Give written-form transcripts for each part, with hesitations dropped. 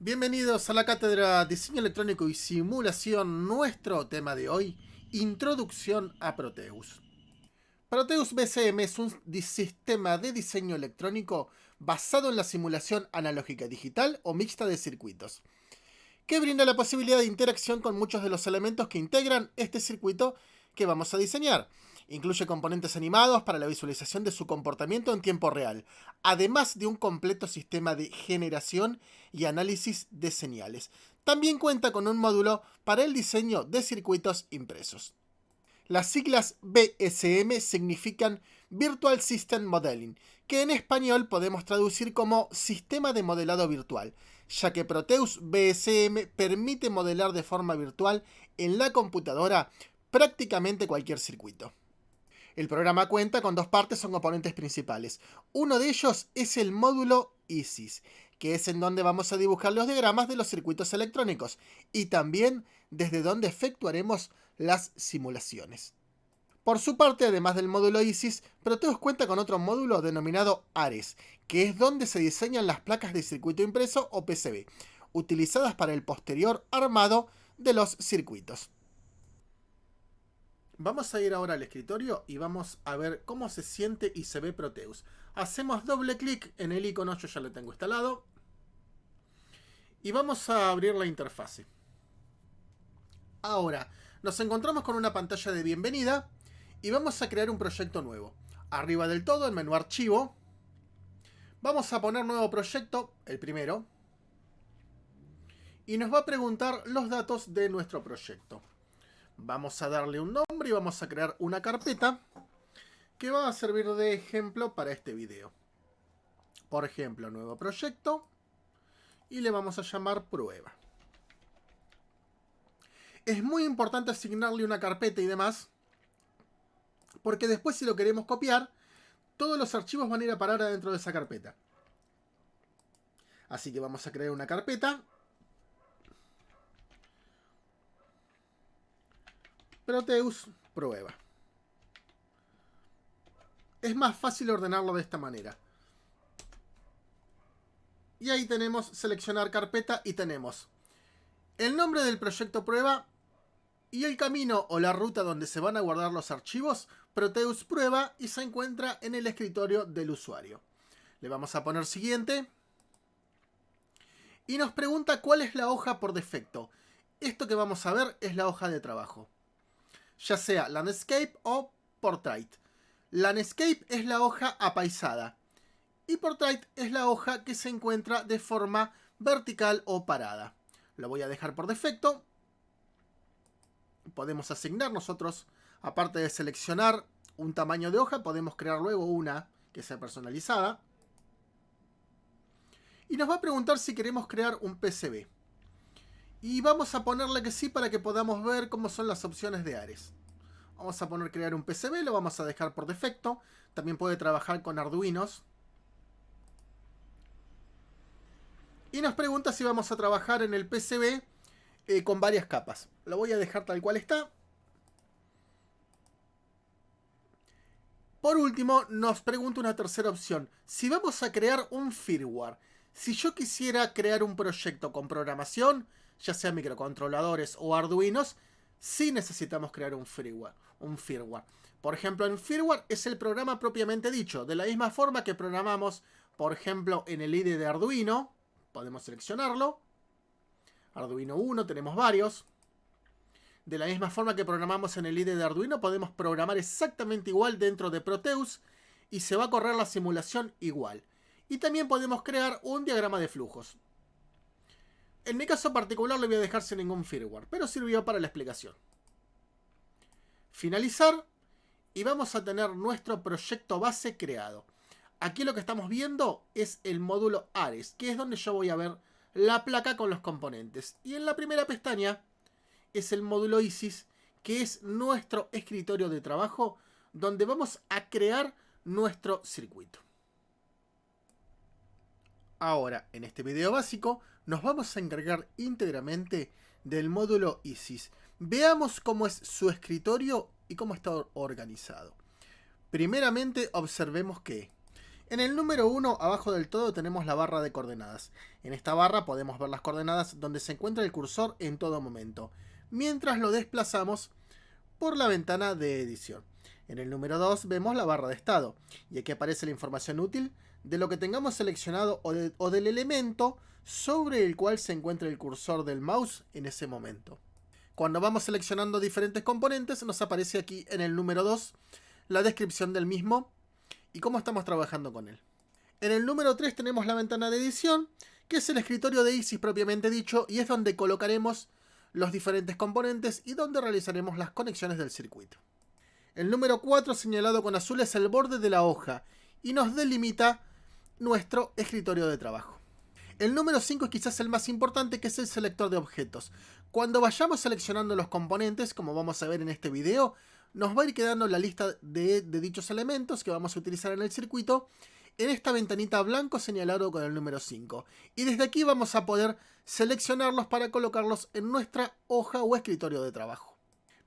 Bienvenidos a la cátedra Diseño Electrónico y Simulación. Nuestro tema de hoy, Introducción a Proteus. Proteus BCM es un sistema de diseño electrónico basado en la simulación analógica digital o mixta de circuitos, que brinda la posibilidad de interacción con muchos de los elementos que integran este circuito que vamos a diseñar. Incluye componentes animados para la visualización de su comportamiento en tiempo real, además de un completo sistema de generación y análisis de señales. También cuenta con un módulo para el diseño de circuitos impresos. Las siglas BSM significan Virtual System Modeling, que en español podemos traducir como Sistema de Modelado Virtual, ya que Proteus BSM permite modelar de forma virtual en la computadora prácticamente cualquier circuito. El programa cuenta con dos partes o componentes principales. Uno de ellos es el módulo ISIS, que es en donde vamos a dibujar los diagramas de los circuitos electrónicos y también desde donde efectuaremos las simulaciones. Por su parte, además del módulo ISIS, Proteus cuenta con otro módulo denominado ARES, que es donde se diseñan las placas de circuito impreso o PCB, utilizadas para el posterior armado de los circuitos. Vamos a ir ahora al escritorio y vamos a ver cómo se siente y se ve Proteus. Hacemos doble clic en el icono, yo ya lo tengo instalado. Y vamos a abrir la interfase. Ahora, nos encontramos con una pantalla de bienvenida y vamos a crear un proyecto nuevo. Arriba del todo, el menú Archivo. Vamos a poner Nuevo Proyecto, el primero. Y nos va a preguntar los datos de nuestro proyecto. Vamos a darle un nombre y vamos a crear una carpeta que va a servir de ejemplo para este video. Por ejemplo, nuevo proyecto y le vamos a llamar prueba. Es muy importante asignarle una carpeta y demás, porque después si lo queremos copiar, todos los archivos van a ir a parar adentro de esa carpeta. Así que vamos a crear una carpeta. Proteus prueba. Es más fácil ordenarlo de esta manera. Y ahí tenemos seleccionar carpeta y tenemos el nombre del proyecto prueba y el camino o la ruta donde se van a guardar los archivos, Proteus prueba, y se encuentra en el escritorio del usuario. Le vamos a poner siguiente. Y nos pregunta cuál es la hoja por defecto. Esto que vamos a ver es la hoja de trabajo, ya sea Landscape o Portrait. Landscape es la hoja apaisada y Portrait es la hoja que se encuentra de forma vertical o parada. Lo voy a dejar por defecto. Podemos asignar nosotros, aparte de seleccionar un tamaño de hoja, podemos crear luego una que sea personalizada. Y nos va a preguntar si queremos crear un PCB. Y vamos a ponerle que sí para que podamos ver cómo son las opciones de Ares. Vamos a poner crear un PCB, lo vamos a dejar por defecto. También puede trabajar con Arduinos. Y nos pregunta si vamos a trabajar en el PCB con varias capas. Lo voy a dejar tal cual está. Por último, nos pregunta una tercera opción. Si vamos a crear un firmware. Si yo quisiera crear un proyecto con programación, ya sea microcontroladores o Arduinos, sí necesitamos crear un firmware. Por ejemplo, en firmware es el programa propiamente dicho. De la misma forma que programamos, por ejemplo, en el IDE de Arduino, podemos seleccionarlo. Arduino 1, tenemos varios. De la misma forma que programamos en el IDE de Arduino, podemos programar exactamente igual dentro de Proteus y se va a correr la simulación igual. Y también podemos crear un diagrama de flujos. En mi caso particular lo voy a dejar sin ningún firmware, pero sirvió para la explicación. Finalizar y vamos a tener nuestro proyecto base creado. Aquí lo que estamos viendo es el módulo Ares, que es donde yo voy a ver la placa con los componentes. Y en la primera pestaña es el módulo ISIS, que es nuestro escritorio de trabajo donde vamos a crear nuestro circuito. Ahora, en este video básico, nos vamos a encargar íntegramente del módulo ISIS. Veamos cómo es su escritorio y cómo está organizado. Primeramente, observemos que En el número 1, abajo del todo, tenemos la barra de coordenadas. En esta barra podemos ver las coordenadas donde se encuentra el cursor en todo momento, mientras lo desplazamos por la ventana de edición. En el número 2 vemos la barra de estado, y aquí aparece la información útil de lo que tengamos seleccionado o del elemento sobre el cual se encuentra el cursor del mouse en ese momento. Cuando vamos seleccionando diferentes componentes, nos aparece aquí en el número 2 la descripción del mismo y cómo estamos trabajando con él. En el número 3 tenemos la ventana de edición, que es el escritorio de ISIS propiamente dicho, y es donde colocaremos los diferentes componentes y donde realizaremos las conexiones del circuito. El número 4 señalado con azul es el borde de la hoja y nos delimita nuestro escritorio de trabajo. El número 5 es quizás el más importante, que es el selector de objetos. Cuando vayamos seleccionando los componentes, como vamos a ver en este video, nos va a ir quedando la lista de dichos elementos que vamos a utilizar en el circuito en esta ventanita blanco señalado con el número 5. Y desde aquí vamos a poder seleccionarlos para colocarlos en nuestra hoja o escritorio de trabajo.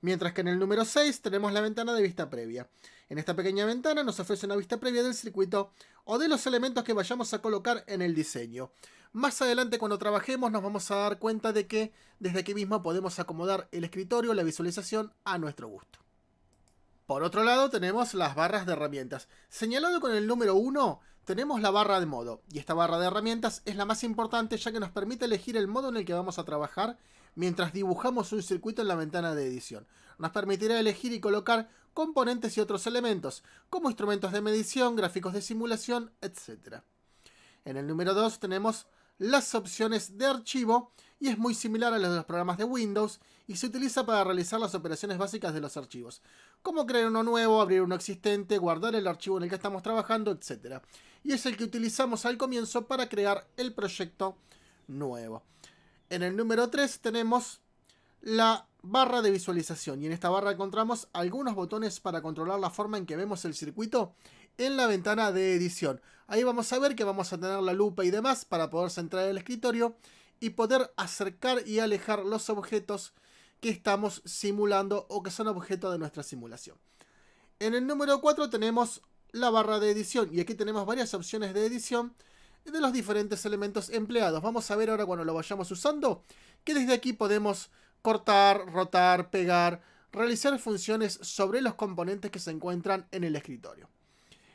Mientras que en el número 6 tenemos la ventana de vista previa. En esta pequeña ventana nos ofrece una vista previa del circuito o de los elementos que vayamos a colocar en el diseño. Más adelante, cuando trabajemos, nos vamos a dar cuenta de que desde aquí mismo podemos acomodar el escritorio, la visualización a nuestro gusto. Por otro lado, tenemos las barras de herramientas. Señalado con el número 1, tenemos la barra de modo, y esta barra de herramientas es la más importante, ya que nos permite elegir el modo en el que vamos a trabajar mientras dibujamos un circuito en la ventana de edición. Nos permitirá elegir y colocar componentes y otros elementos, como instrumentos de medición, gráficos de simulación, etc. En el número 2 tenemos las opciones de archivo, y es muy similar a las de los programas de Windows, y se utiliza para realizar las operaciones básicas de los archivos, como crear uno nuevo, abrir uno existente, guardar el archivo en el que estamos trabajando, etc. Y es el que utilizamos al comienzo para crear el proyecto nuevo. En el número 3 tenemos la barra de visualización, y en esta barra encontramos algunos botones para controlar la forma en que vemos el circuito en la ventana de edición. Ahí vamos a ver que vamos a tener la lupa y demás para poder centrar el escritorio y poder acercar y alejar los objetos que estamos simulando o que son objeto de nuestra simulación. En el número 4 tenemos la barra de edición, y aquí tenemos varias opciones de edición de los diferentes elementos empleados. Vamos a ver ahora, cuando lo vayamos usando, que desde aquí podemos cortar, rotar, pegar, realizar funciones sobre los componentes que se encuentran en el escritorio.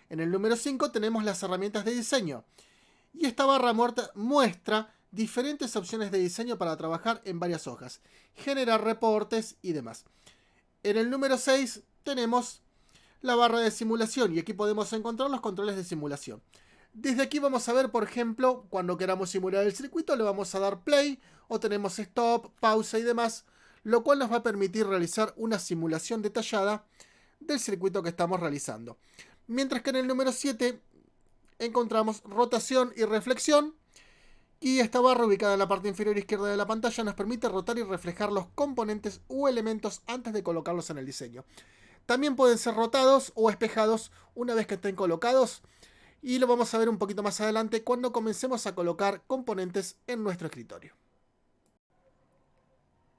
En el número 5 tenemos las herramientas de diseño, y esta barra muestra diferentes opciones de diseño para trabajar en varias hojas, generar reportes y demás. En el número 6 tenemos la barra de simulación, y aquí podemos encontrar los controles de simulación. Desde aquí vamos a ver, por ejemplo, cuando queramos simular el circuito, le vamos a dar play, o tenemos stop, pausa y demás, lo cual nos va a permitir realizar una simulación detallada del circuito que estamos realizando. Mientras que en el número 7 encontramos rotación y reflexión, y esta barra ubicada en la parte inferior izquierda de la pantalla nos permite rotar y reflejar los componentes u elementos antes de colocarlos en el diseño. También pueden ser rotados o espejados una vez que estén colocados, y lo vamos a ver un poquito más adelante cuando comencemos a colocar componentes en nuestro escritorio.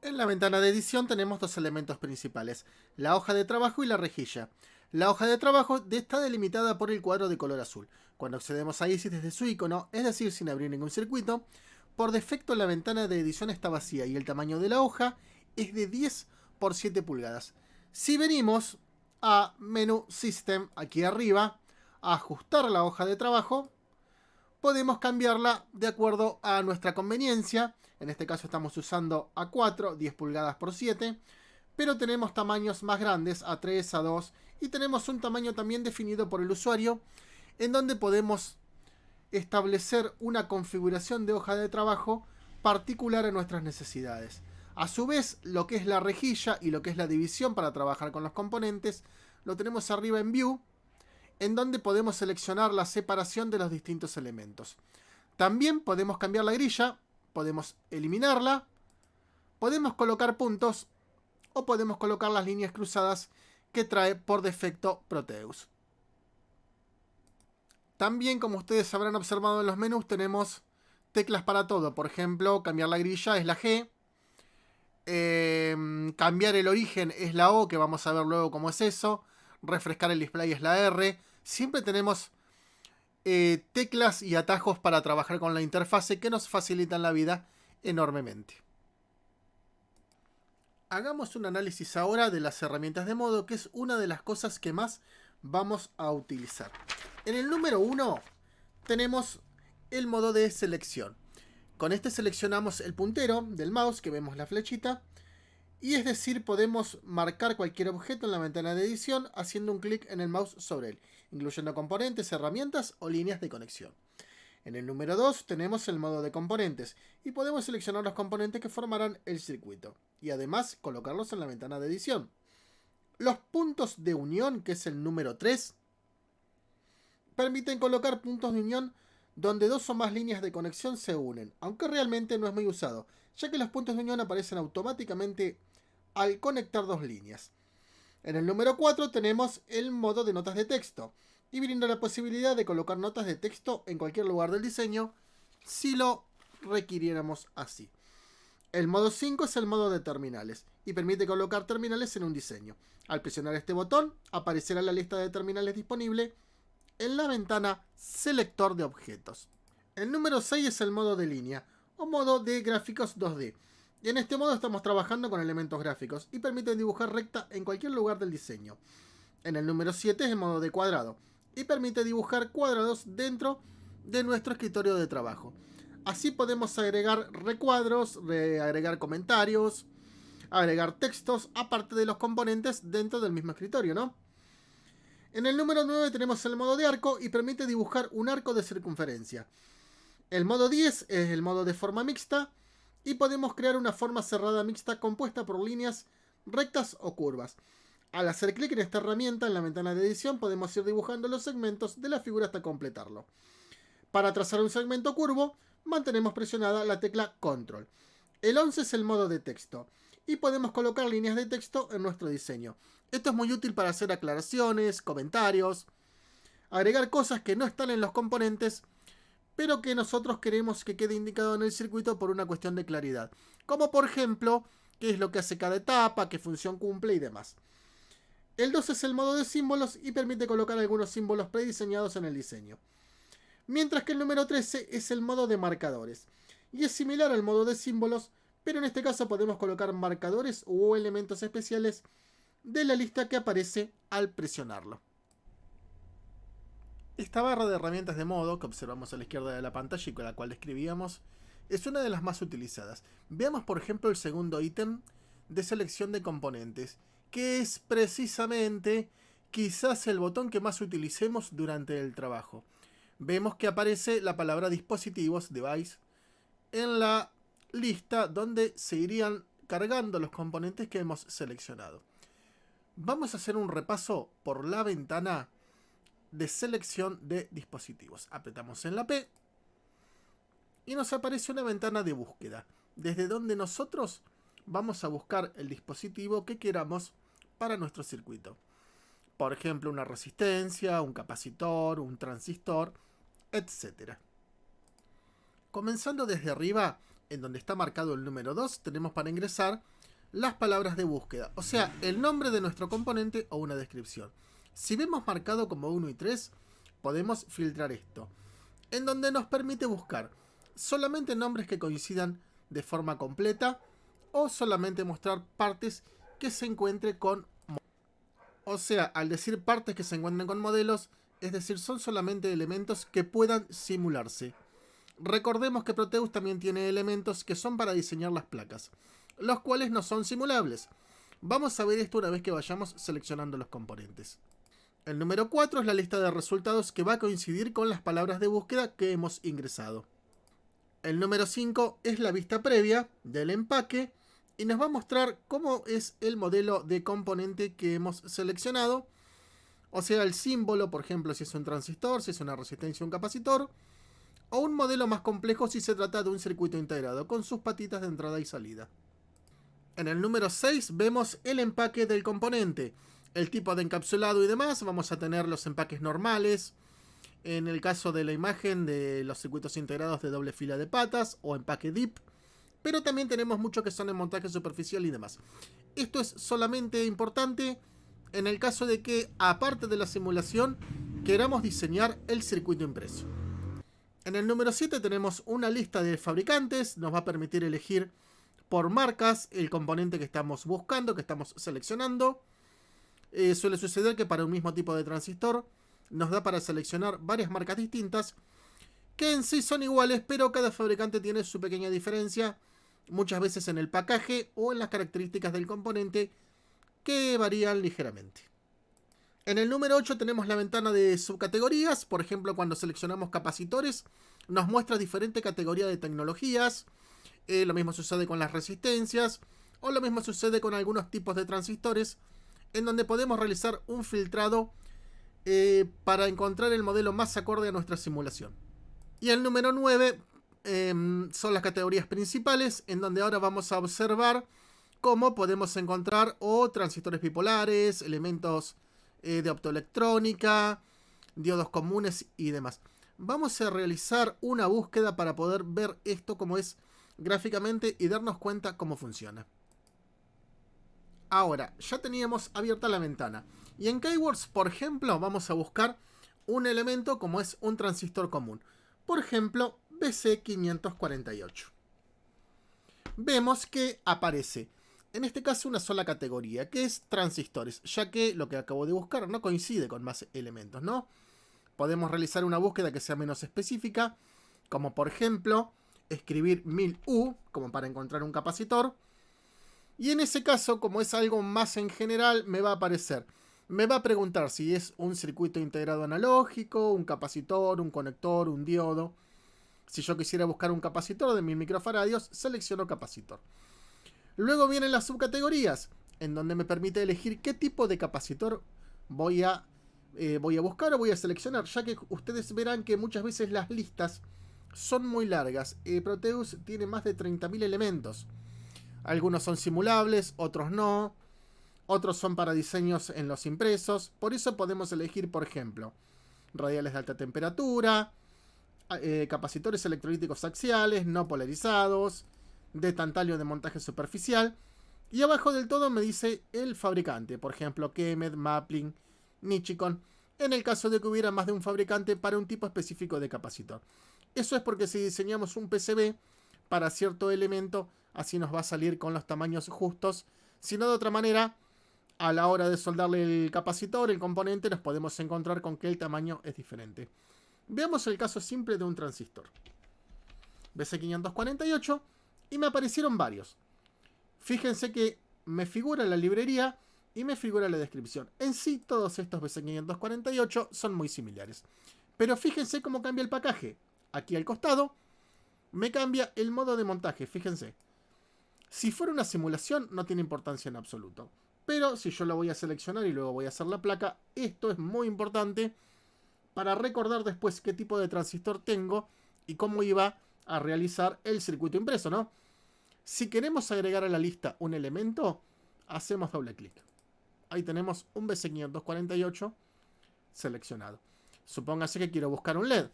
En la ventana de edición tenemos dos elementos principales, la hoja de trabajo y la rejilla. La hoja de trabajo está delimitada por el cuadro de color azul. Cuando accedemos a ISIS desde su icono, es decir, sin abrir ningún circuito, por defecto la ventana de edición está vacía y el tamaño de la hoja es de 10 por 7 pulgadas. Si venimos a Menú System, aquí arriba, a ajustar la hoja de trabajo, podemos cambiarla de acuerdo a nuestra conveniencia. En este caso estamos usando A4, 10 pulgadas por 7, pero tenemos tamaños más grandes, A3, A2, y tenemos un tamaño también definido por el usuario, en donde podemos establecer una configuración de hoja de trabajo particular a nuestras necesidades. A su vez, lo que es la rejilla y lo que es la división para trabajar con los componentes, lo tenemos arriba en View, en donde podemos seleccionar la separación de los distintos elementos. También podemos cambiar la grilla, podemos eliminarla, podemos colocar puntos o podemos colocar las líneas cruzadas que trae por defecto Proteus. También, como ustedes habrán observado en los menús, tenemos teclas para todo. Por ejemplo, cambiar la grilla es la G, cambiar el origen es la O, que vamos a ver luego cómo es eso, refrescar el display es la R. Siempre tenemos teclas y atajos para trabajar con la interfase que nos facilitan la vida enormemente. Hagamos un análisis ahora de las herramientas de modo, que es una de las cosas que más vamos a utilizar. En el número 1 tenemos el modo de selección. Con este seleccionamos el puntero del mouse, que vemos la flechita, y es decir, podemos marcar cualquier objeto en la ventana de edición haciendo un clic en el mouse sobre él, incluyendo componentes, herramientas o líneas de conexión. En el número 2 tenemos el modo de componentes y podemos seleccionar los componentes que formarán el circuito y además colocarlos en la ventana de edición. Los puntos de unión, que es el número 3, permiten colocar puntos de unión donde dos o más líneas de conexión se unen, aunque realmente no es muy usado, ya que los puntos de unión aparecen automáticamente al conectar dos líneas. En el número 4 tenemos el modo de notas de texto y brinda la posibilidad de colocar notas de texto en cualquier lugar del diseño si lo requiriéramos así. El modo 5 es el modo de terminales y permite colocar terminales en un diseño. Al presionar este botón aparecerá la lista de terminales disponible en la ventana Selector de objetos. El número 6 es el modo de línea o modo de gráficos 2D. Y en este modo estamos trabajando con elementos gráficos y permite dibujar recta en cualquier lugar del diseño. En el número 7 es el modo de cuadrado y permite dibujar cuadrados dentro de nuestro escritorio de trabajo. Así podemos agregar recuadros, agregar comentarios, agregar textos aparte de los componentes dentro del mismo escritorio, ¿no? En el número 9 tenemos el modo de arco y permite dibujar un arco de circunferencia. El modo 10 es el modo de forma mixta y podemos crear una forma cerrada mixta compuesta por líneas rectas o curvas. Al hacer clic en esta herramienta en la ventana de edición podemos ir dibujando los segmentos de la figura hasta completarlo. Para trazar un segmento curvo mantenemos presionada la tecla Control. El 11 es el modo de texto y podemos colocar líneas de texto en nuestro diseño. Esto es muy útil para hacer aclaraciones, comentarios, agregar cosas que no están en los componentes, pero que nosotros queremos que quede indicado en el circuito por una cuestión de claridad. Como por ejemplo, qué es lo que hace cada etapa, qué función cumple y demás. El 12 es el modo de símbolos y permite colocar algunos símbolos prediseñados en el diseño. Mientras que el número 13 es el modo de marcadores. Y es similar al modo de símbolos, pero en este caso podemos colocar marcadores u elementos especiales de la lista que aparece al presionarlo. Esta barra de herramientas de modo que observamos a la izquierda de la pantalla y con la cual escribíamos es una de las más utilizadas. Veamos por ejemplo el segundo ítem de selección de componentes, que es precisamente quizás el botón que más utilicemos durante el trabajo. Vemos que aparece la palabra dispositivos, device, en la lista donde se irían cargando los componentes que hemos seleccionado. Vamos a hacer un repaso por la ventana de selección de dispositivos. Apretamos en la P y nos aparece una ventana de búsqueda, desde donde nosotros vamos a buscar el dispositivo que queramos para nuestro circuito. Por ejemplo, una resistencia, un capacitor, un transistor, etc. Comenzando desde arriba, en donde está marcado el número 2, tenemos para ingresar las palabras de búsqueda, o sea, el nombre de nuestro componente o una descripción. Si vemos marcado como 1 y 3, podemos filtrar esto, en donde nos permite buscar solamente nombres que coincidan de forma completa o solamente mostrar partes que se encuentren con modelos. O sea, al decir partes que se encuentren con modelos, es decir, son solamente elementos que puedan simularse. Recordemos que Proteus también tiene elementos que son para diseñar las placas, los cuales no son simulables. Vamos a ver esto una vez que vayamos seleccionando los componentes. El número 4 es la lista de resultados que va a coincidir con las palabras de búsqueda que hemos ingresado. El número 5 es la vista previa del empaque y nos va a mostrar cómo es el modelo de componente que hemos seleccionado. O sea, el símbolo, por ejemplo, si es un transistor, si es una resistencia o un capacitor. O un modelo más complejo si se trata de un circuito integrado, con sus patitas de entrada y salida. En el número 6 vemos el empaque del componente. El tipo de encapsulado y demás, vamos a tener los empaques normales. En el caso de la imagen de los circuitos integrados de doble fila de patas o empaque dip. Pero también tenemos muchos que son en montaje superficial y demás. Esto es solamente importante en el caso de que, aparte de la simulación, queramos diseñar el circuito impreso. En el número 7 tenemos una lista de fabricantes, nos va a permitir elegir por marcas el componente que estamos buscando, que estamos seleccionando. Suele suceder que para un mismo tipo de transistor nos da para seleccionar varias marcas distintas que en sí son iguales, pero cada fabricante tiene su pequeña diferencia, muchas veces en el pacaje o en las características del componente que varían ligeramente. En el número 8 tenemos la ventana de subcategorías. Por ejemplo, cuando seleccionamos capacitores, nos muestra diferente categoría de tecnologías. Lo mismo sucede con las resistencias, o lo mismo sucede con algunos tipos de transistores, en donde podemos realizar un filtrado para encontrar el modelo más acorde a nuestra simulación. Y el número 9 son las categorías principales, en donde ahora vamos a observar cómo podemos encontrar transistores bipolares, elementos de optoelectrónica, diodos comunes y demás. Vamos a realizar una búsqueda para poder ver esto como es gráficamente y darnos cuenta cómo funciona. Ahora, ya teníamos abierta la ventana. Y en Keywords, por ejemplo, vamos a buscar un elemento como es un transistor común. Por ejemplo, BC548. Vemos que aparece, en este caso, una sola categoría, que es transistores, ya que lo que acabo de buscar no coincide con más elementos, ¿no? Podemos realizar una búsqueda que sea menos específica, como por ejemplo, escribir 1000U, como para encontrar un capacitor. Y en ese caso, como es algo más en general, me va a aparecer. Me va a preguntar si es un circuito integrado analógico, un capacitor, un conector, un diodo. Si yo quisiera buscar un capacitor de 1000 microfaradios, selecciono capacitor. Luego vienen las subcategorías, en donde me permite elegir qué tipo de capacitor voy a buscar o voy a seleccionar, ya que ustedes verán que muchas veces las listas son muy largas. Proteus tiene más de 30.000 elementos. Algunos son simulables, otros no. Otros son para diseños en los impresos. Por eso podemos elegir, por ejemplo, radiales de alta temperatura, capacitores electrolíticos axiales, no polarizados, de tantalio de montaje superficial. Y abajo del todo me dice el fabricante, por ejemplo, Kemed, Maplin, Nichicon, en el caso de que hubiera más de un fabricante para un tipo específico de capacitor. Eso es porque si diseñamos un PCB para cierto elemento, así nos va a salir con los tamaños justos. Si no, de otra manera, a la hora de soldarle el capacitor, el componente, nos podemos encontrar con que el tamaño es diferente. Veamos el caso simple de un transistor. BC548 y me aparecieron varios. Fíjense que me figura la librería y me figura la descripción. En sí, todos estos BC548 son muy similares. Pero fíjense cómo cambia el pacaje. Aquí al costado me cambia el modo de montaje, fíjense. Si fuera una simulación, no tiene importancia en absoluto. Pero si yo lo voy a seleccionar y luego voy a hacer la placa, esto es muy importante para recordar después qué tipo de transistor tengo y cómo iba a realizar el circuito impreso, ¿no? Si queremos agregar a la lista un elemento, hacemos doble clic. Ahí tenemos un BC548 seleccionado. Supóngase que quiero buscar un LED.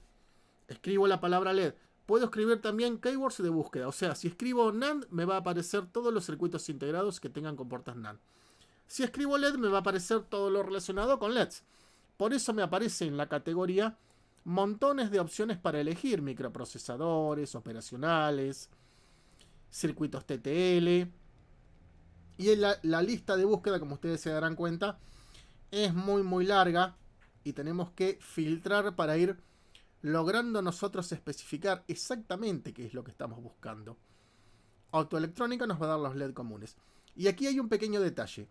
Escribo la palabra LED. Puedo escribir también keywords de búsqueda. O sea, si escribo NAND, me va a aparecer todos los circuitos integrados que tengan compuertas NAND. Si escribo LED, me va a aparecer todo lo relacionado con LEDs. Por eso me aparece en la categoría montones de opciones para elegir. Microprocesadores, operacionales, circuitos TTL. Y en la lista de búsqueda, como ustedes se darán cuenta, es muy larga. Y tenemos que filtrar para ir logrando nosotros especificar exactamente qué es lo que estamos buscando. Autoelectrónica nos va a dar los LED comunes. Y aquí hay un pequeño detalle.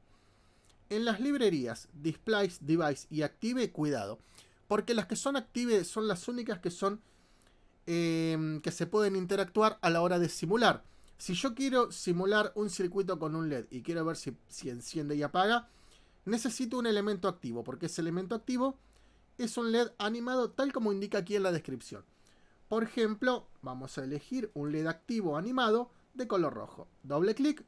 En las librerías Displace, Device y Active, cuidado. Porque las que son Active son las únicas que son que se pueden interactuar a la hora de simular. Si yo quiero simular un circuito con un LED y quiero ver si enciende y apaga, necesito un elemento activo, porque ese elemento activo es un LED animado tal como indica aquí en la descripción. Por ejemplo, vamos a elegir un LED activo animado de color rojo. Doble clic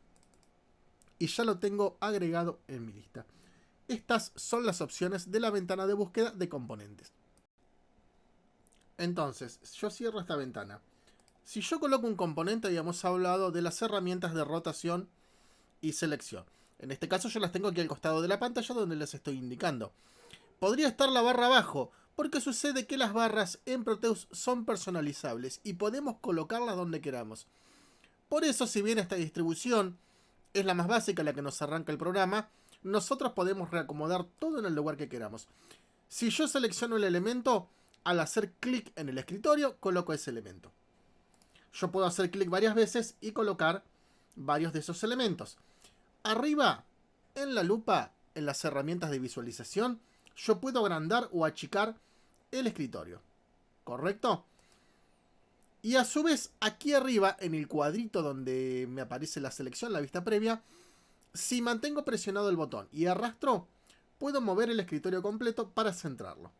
y ya lo tengo agregado en mi lista. Estas son las opciones de la ventana de búsqueda de componentes. Entonces, yo cierro esta ventana. Si yo coloco un componente, habíamos hablado de las herramientas de rotación y selección. En este caso yo las tengo aquí al costado de la pantalla donde les estoy indicando. Podría estar la barra abajo, porque sucede que las barras en Proteus son personalizables y podemos colocarlas donde queramos. Por eso, si bien esta distribución es la más básica, la que nos arranca el programa, nosotros podemos reacomodar todo en el lugar que queramos. Si yo selecciono el elemento, al hacer clic en el escritorio, coloco ese elemento. Yo puedo hacer clic varias veces y colocar varios de esos elementos. Arriba, en la lupa, en las herramientas de visualización, yo puedo agrandar o achicar el escritorio. ¿Correcto? Y a su vez, aquí arriba, en el cuadrito donde me aparece la selección, la vista previa, si mantengo presionado el botón y arrastro, puedo mover el escritorio completo para centrarlo.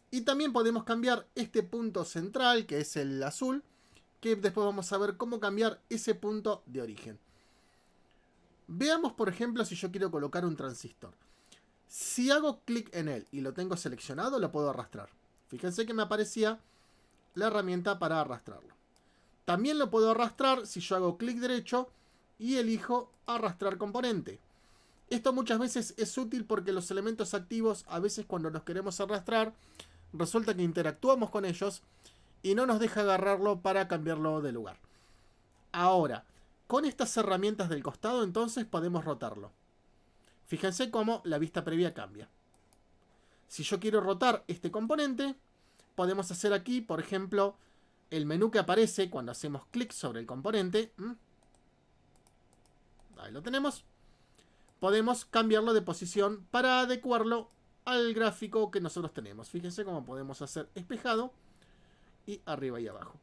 Y también podemos cambiar este punto central, que es el azul, que después vamos a ver cómo cambiar ese punto de origen. Veamos, por ejemplo, si yo quiero colocar un transistor. Si hago clic en él y lo tengo seleccionado, lo puedo arrastrar. Fíjense que me aparecía la herramienta para arrastrarlo. También lo puedo arrastrar si yo hago clic derecho y elijo arrastrar componente. Esto muchas veces es útil porque los elementos activos, a veces cuando los queremos arrastrar, resulta que interactuamos con ellos y no nos deja agarrarlo para cambiarlo de lugar. Ahora, con estas herramientas del costado, entonces podemos rotarlo. Fíjense cómo la vista previa cambia. Si yo quiero rotar este componente, podemos hacer aquí, por ejemplo, el menú que aparece cuando hacemos clic sobre el componente. Ahí lo tenemos. Podemos cambiarlo de posición para adecuarlo al gráfico que nosotros tenemos. Fíjense cómo podemos hacer espejado y arriba y abajo.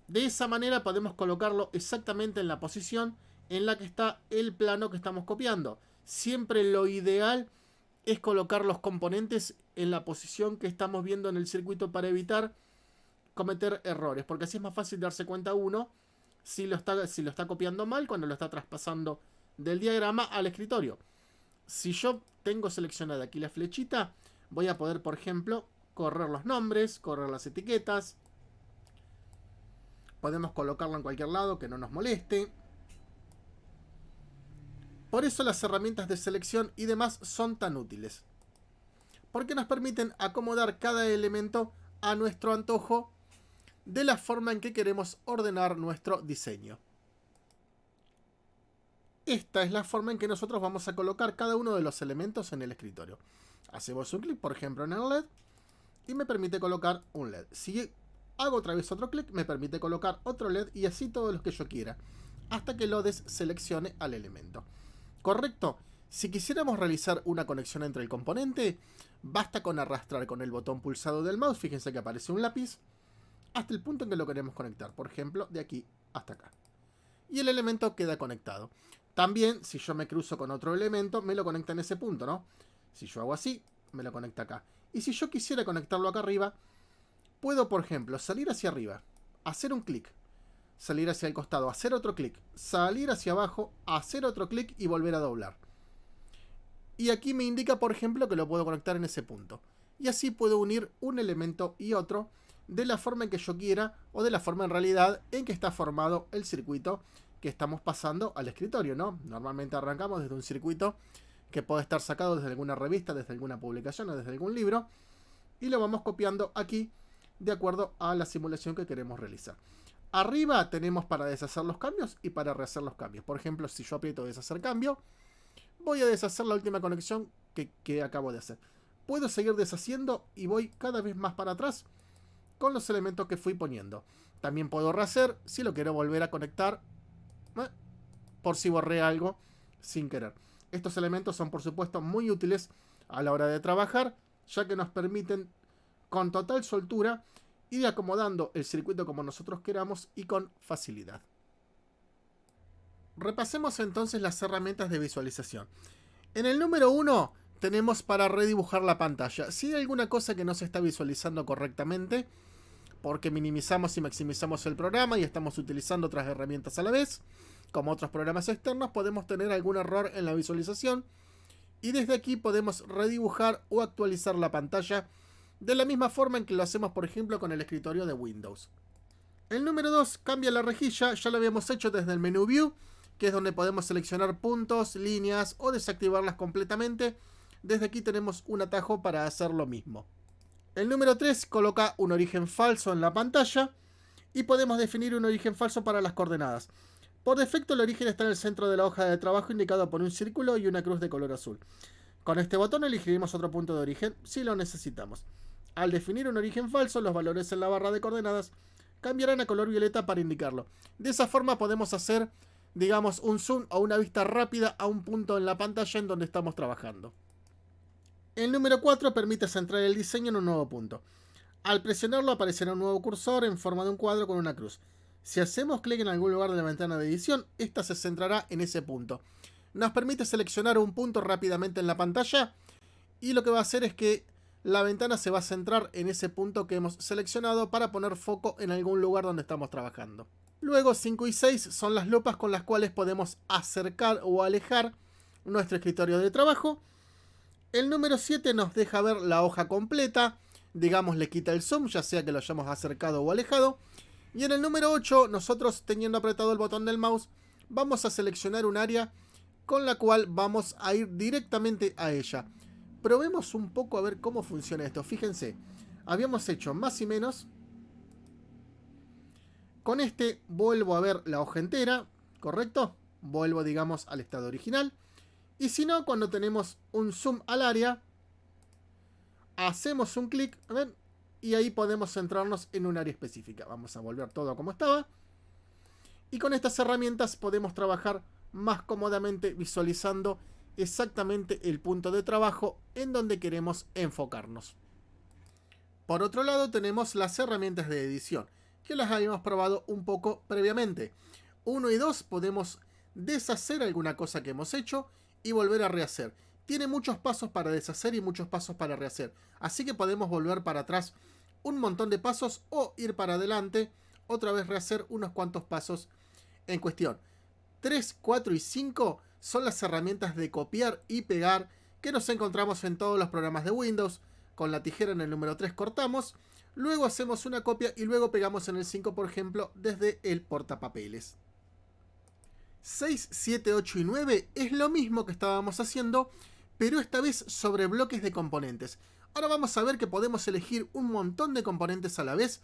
De esa manera podemos colocarlo exactamente en la posición en la que está el plano que estamos copiando. Siempre lo ideal es colocar los componentes en la posición que estamos viendo en el circuito para evitar cometer errores, porque así es más fácil darse cuenta uno si lo está copiando mal cuando lo está traspasando del diagrama al escritorio. Si yo tengo seleccionada aquí la flechita, voy a poder, por ejemplo, correr los nombres, correr las etiquetas. Podemos colocarlo en cualquier lado que no nos moleste. Por eso las herramientas de selección y demás son tan útiles. Porque nos permiten acomodar cada elemento a nuestro antojo de la forma en que queremos ordenar nuestro diseño. Esta es la forma en que nosotros vamos a colocar cada uno de los elementos en el escritorio. Hacemos un clic, por ejemplo, en el LED y me permite colocar un LED. Si hago otra vez otro clic, me permite colocar otro LED y así todos los que yo quiera, hasta que lo deseleccione al elemento. ¿Correcto? Si quisiéramos realizar una conexión entre el componente, basta con arrastrar con el botón pulsado del mouse, fíjense que aparece un lápiz, hasta el punto en que lo queremos conectar, por ejemplo, de aquí hasta acá. Y el elemento queda conectado. También, si yo me cruzo con otro elemento, me lo conecta en ese punto, ¿no? Si yo hago así, me lo conecta acá. Y si yo quisiera conectarlo acá arriba, puedo, por ejemplo, salir hacia arriba, hacer un clic, salir hacia el costado, hacer otro clic, salir hacia abajo, hacer otro clic y volver a doblar. Y aquí me indica, por ejemplo, que lo puedo conectar en ese punto. Y así puedo unir un elemento y otro de la forma en que yo quiera o de la forma en realidad en que está formado el circuito que estamos pasando al escritorio, ¿no? Normalmente arrancamos desde un circuito que puede estar sacado desde alguna revista, desde alguna publicación o desde algún libro y lo vamos copiando aquí de acuerdo a la simulación que queremos realizar. Arriba tenemos para deshacer los cambios y para rehacer los cambios. Por ejemplo, si yo aprieto deshacer cambio, voy a deshacer la última conexión que acabo de hacer. Puedo seguir deshaciendo y voy cada vez más para atrás con los elementos que fui poniendo. También puedo rehacer si lo quiero volver a conectar por si borré algo sin querer. Estos elementos son, por supuesto, muy útiles a la hora de trabajar, ya que nos permiten con total soltura ir acomodando el circuito como nosotros queramos y con facilidad. Repasemos entonces las herramientas de visualización. En el número 1 tenemos para redibujar la pantalla. Si hay alguna cosa que no se está visualizando correctamente, porque minimizamos y maximizamos el programa y estamos utilizando otras herramientas a la vez, como otros programas externos, podemos tener algún error en la visualización y desde aquí podemos redibujar o actualizar la pantalla de la misma forma en que lo hacemos, por ejemplo, con el escritorio de Windows. El número 2 cambia la rejilla, ya lo habíamos hecho desde el menú View, que es donde podemos seleccionar puntos, líneas o desactivarlas completamente desde aquí tenemos un atajo para hacer lo mismo. El número 3 coloca un origen falso en la pantalla y podemos definir un origen falso para las coordenadas. Por defecto el origen está en el centro de la hoja de trabajo indicado por un círculo y una cruz de color azul. Con este botón elegiremos otro punto de origen si lo necesitamos. Al definir un origen falso, los valores en la barra de coordenadas cambiarán a color violeta para indicarlo. De esa forma podemos hacer, digamos, un zoom o una vista rápida a un punto en la pantalla en donde estamos trabajando. El número 4 permite centrar el diseño en un nuevo punto. Al presionarlo aparecerá un nuevo cursor en forma de un cuadro con una cruz. Si hacemos clic en algún lugar de la ventana de edición, esta se centrará en ese punto. Nos permite seleccionar un punto rápidamente en la pantalla y lo que va a hacer es que la ventana se va a centrar en ese punto que hemos seleccionado para poner foco en algún lugar donde estamos trabajando. Luego 5 y 6 son las lupas con las cuales podemos acercar o alejar nuestro escritorio de trabajo. El número 7 nos deja ver la hoja completa, digamos le quita el zoom, ya sea que lo hayamos acercado o alejado. Y en el número 8, nosotros teniendo apretado el botón del mouse, vamos a seleccionar un área con la cual vamos a ir directamente a ella. Probemos un poco a ver cómo funciona esto. Fíjense, habíamos hecho más y menos. Con este vuelvo a ver la hoja entera, ¿correcto? Vuelvo, digamos, al estado original. Y si no, cuando tenemos un zoom al área, hacemos un clic, ¿ven? Y ahí podemos centrarnos en un área específica. Vamos a volver todo como estaba. Y con estas herramientas podemos trabajar más cómodamente visualizando exactamente el punto de trabajo en donde queremos enfocarnos. Por otro lado tenemos las herramientas de edición, que las habíamos probado un poco previamente. 1 y 2 podemos deshacer alguna cosa que hemos hecho y volver a rehacer. Tiene muchos pasos para deshacer y muchos pasos para rehacer. Así que podemos volver para atrás un montón de pasos o ir para adelante, otra vez rehacer unos cuantos pasos en cuestión. 3, 4 y 5 son las herramientas de copiar y pegar que nos encontramos en todos los programas de Windows. Con la tijera en el número 3 cortamos, luego hacemos una copia y luego pegamos en el 5, por ejemplo, desde el portapapeles. 6, 7, 8 y 9 es lo mismo que estábamos haciendo, pero esta vez sobre bloques de componentes. Ahora vamos a ver que podemos elegir un montón de componentes a la vez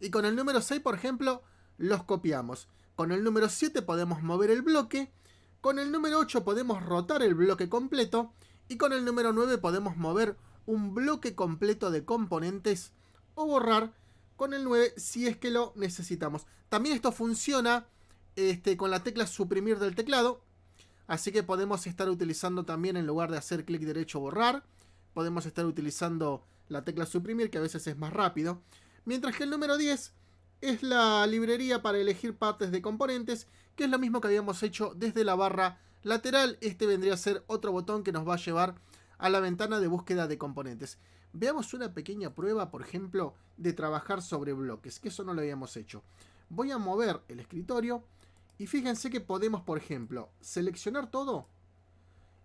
y con el número 6, por ejemplo, los copiamos. Con el número 7 podemos mover el bloque, con el número 8 podemos rotar el bloque completo y con el número 9 podemos mover un bloque completo de componentes o borrar con el 9 si es que lo necesitamos. También esto funciona con la tecla suprimir del teclado, así que podemos estar utilizando también, en lugar de hacer clic derecho borrar, podemos estar utilizando la tecla suprimir, que a veces es más rápido. Mientras que el número 10 es la librería para elegir partes de componentes, que es lo mismo que habíamos hecho desde la barra lateral. Este vendría a ser otro botón que nos va a llevar a la ventana de búsqueda de componentes. Veamos una pequeña prueba, por ejemplo, de trabajar sobre bloques, que eso no lo habíamos hecho. Voy a mover el escritorio y fíjense que podemos, por ejemplo, seleccionar todo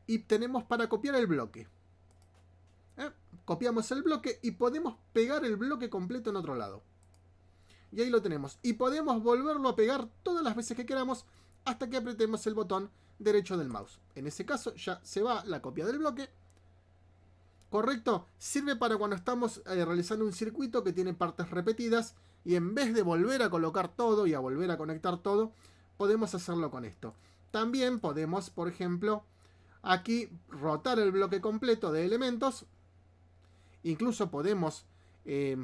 y tenemos para copiar el bloque. Copiamos el bloque y podemos pegar el bloque completo en otro lado. Y ahí lo tenemos. Y podemos volverlo a pegar todas las veces que queramos hasta que apretemos el botón derecho del mouse. En ese caso ya se va la copia del bloque. ¿Correcto? Sirve para cuando estamos realizando un circuito que tiene partes repetidas y en vez de volver a colocar todo y a volver a conectar todo, podemos hacerlo con esto. También podemos, por ejemplo, aquí rotar el bloque completo de elementos. Incluso podemos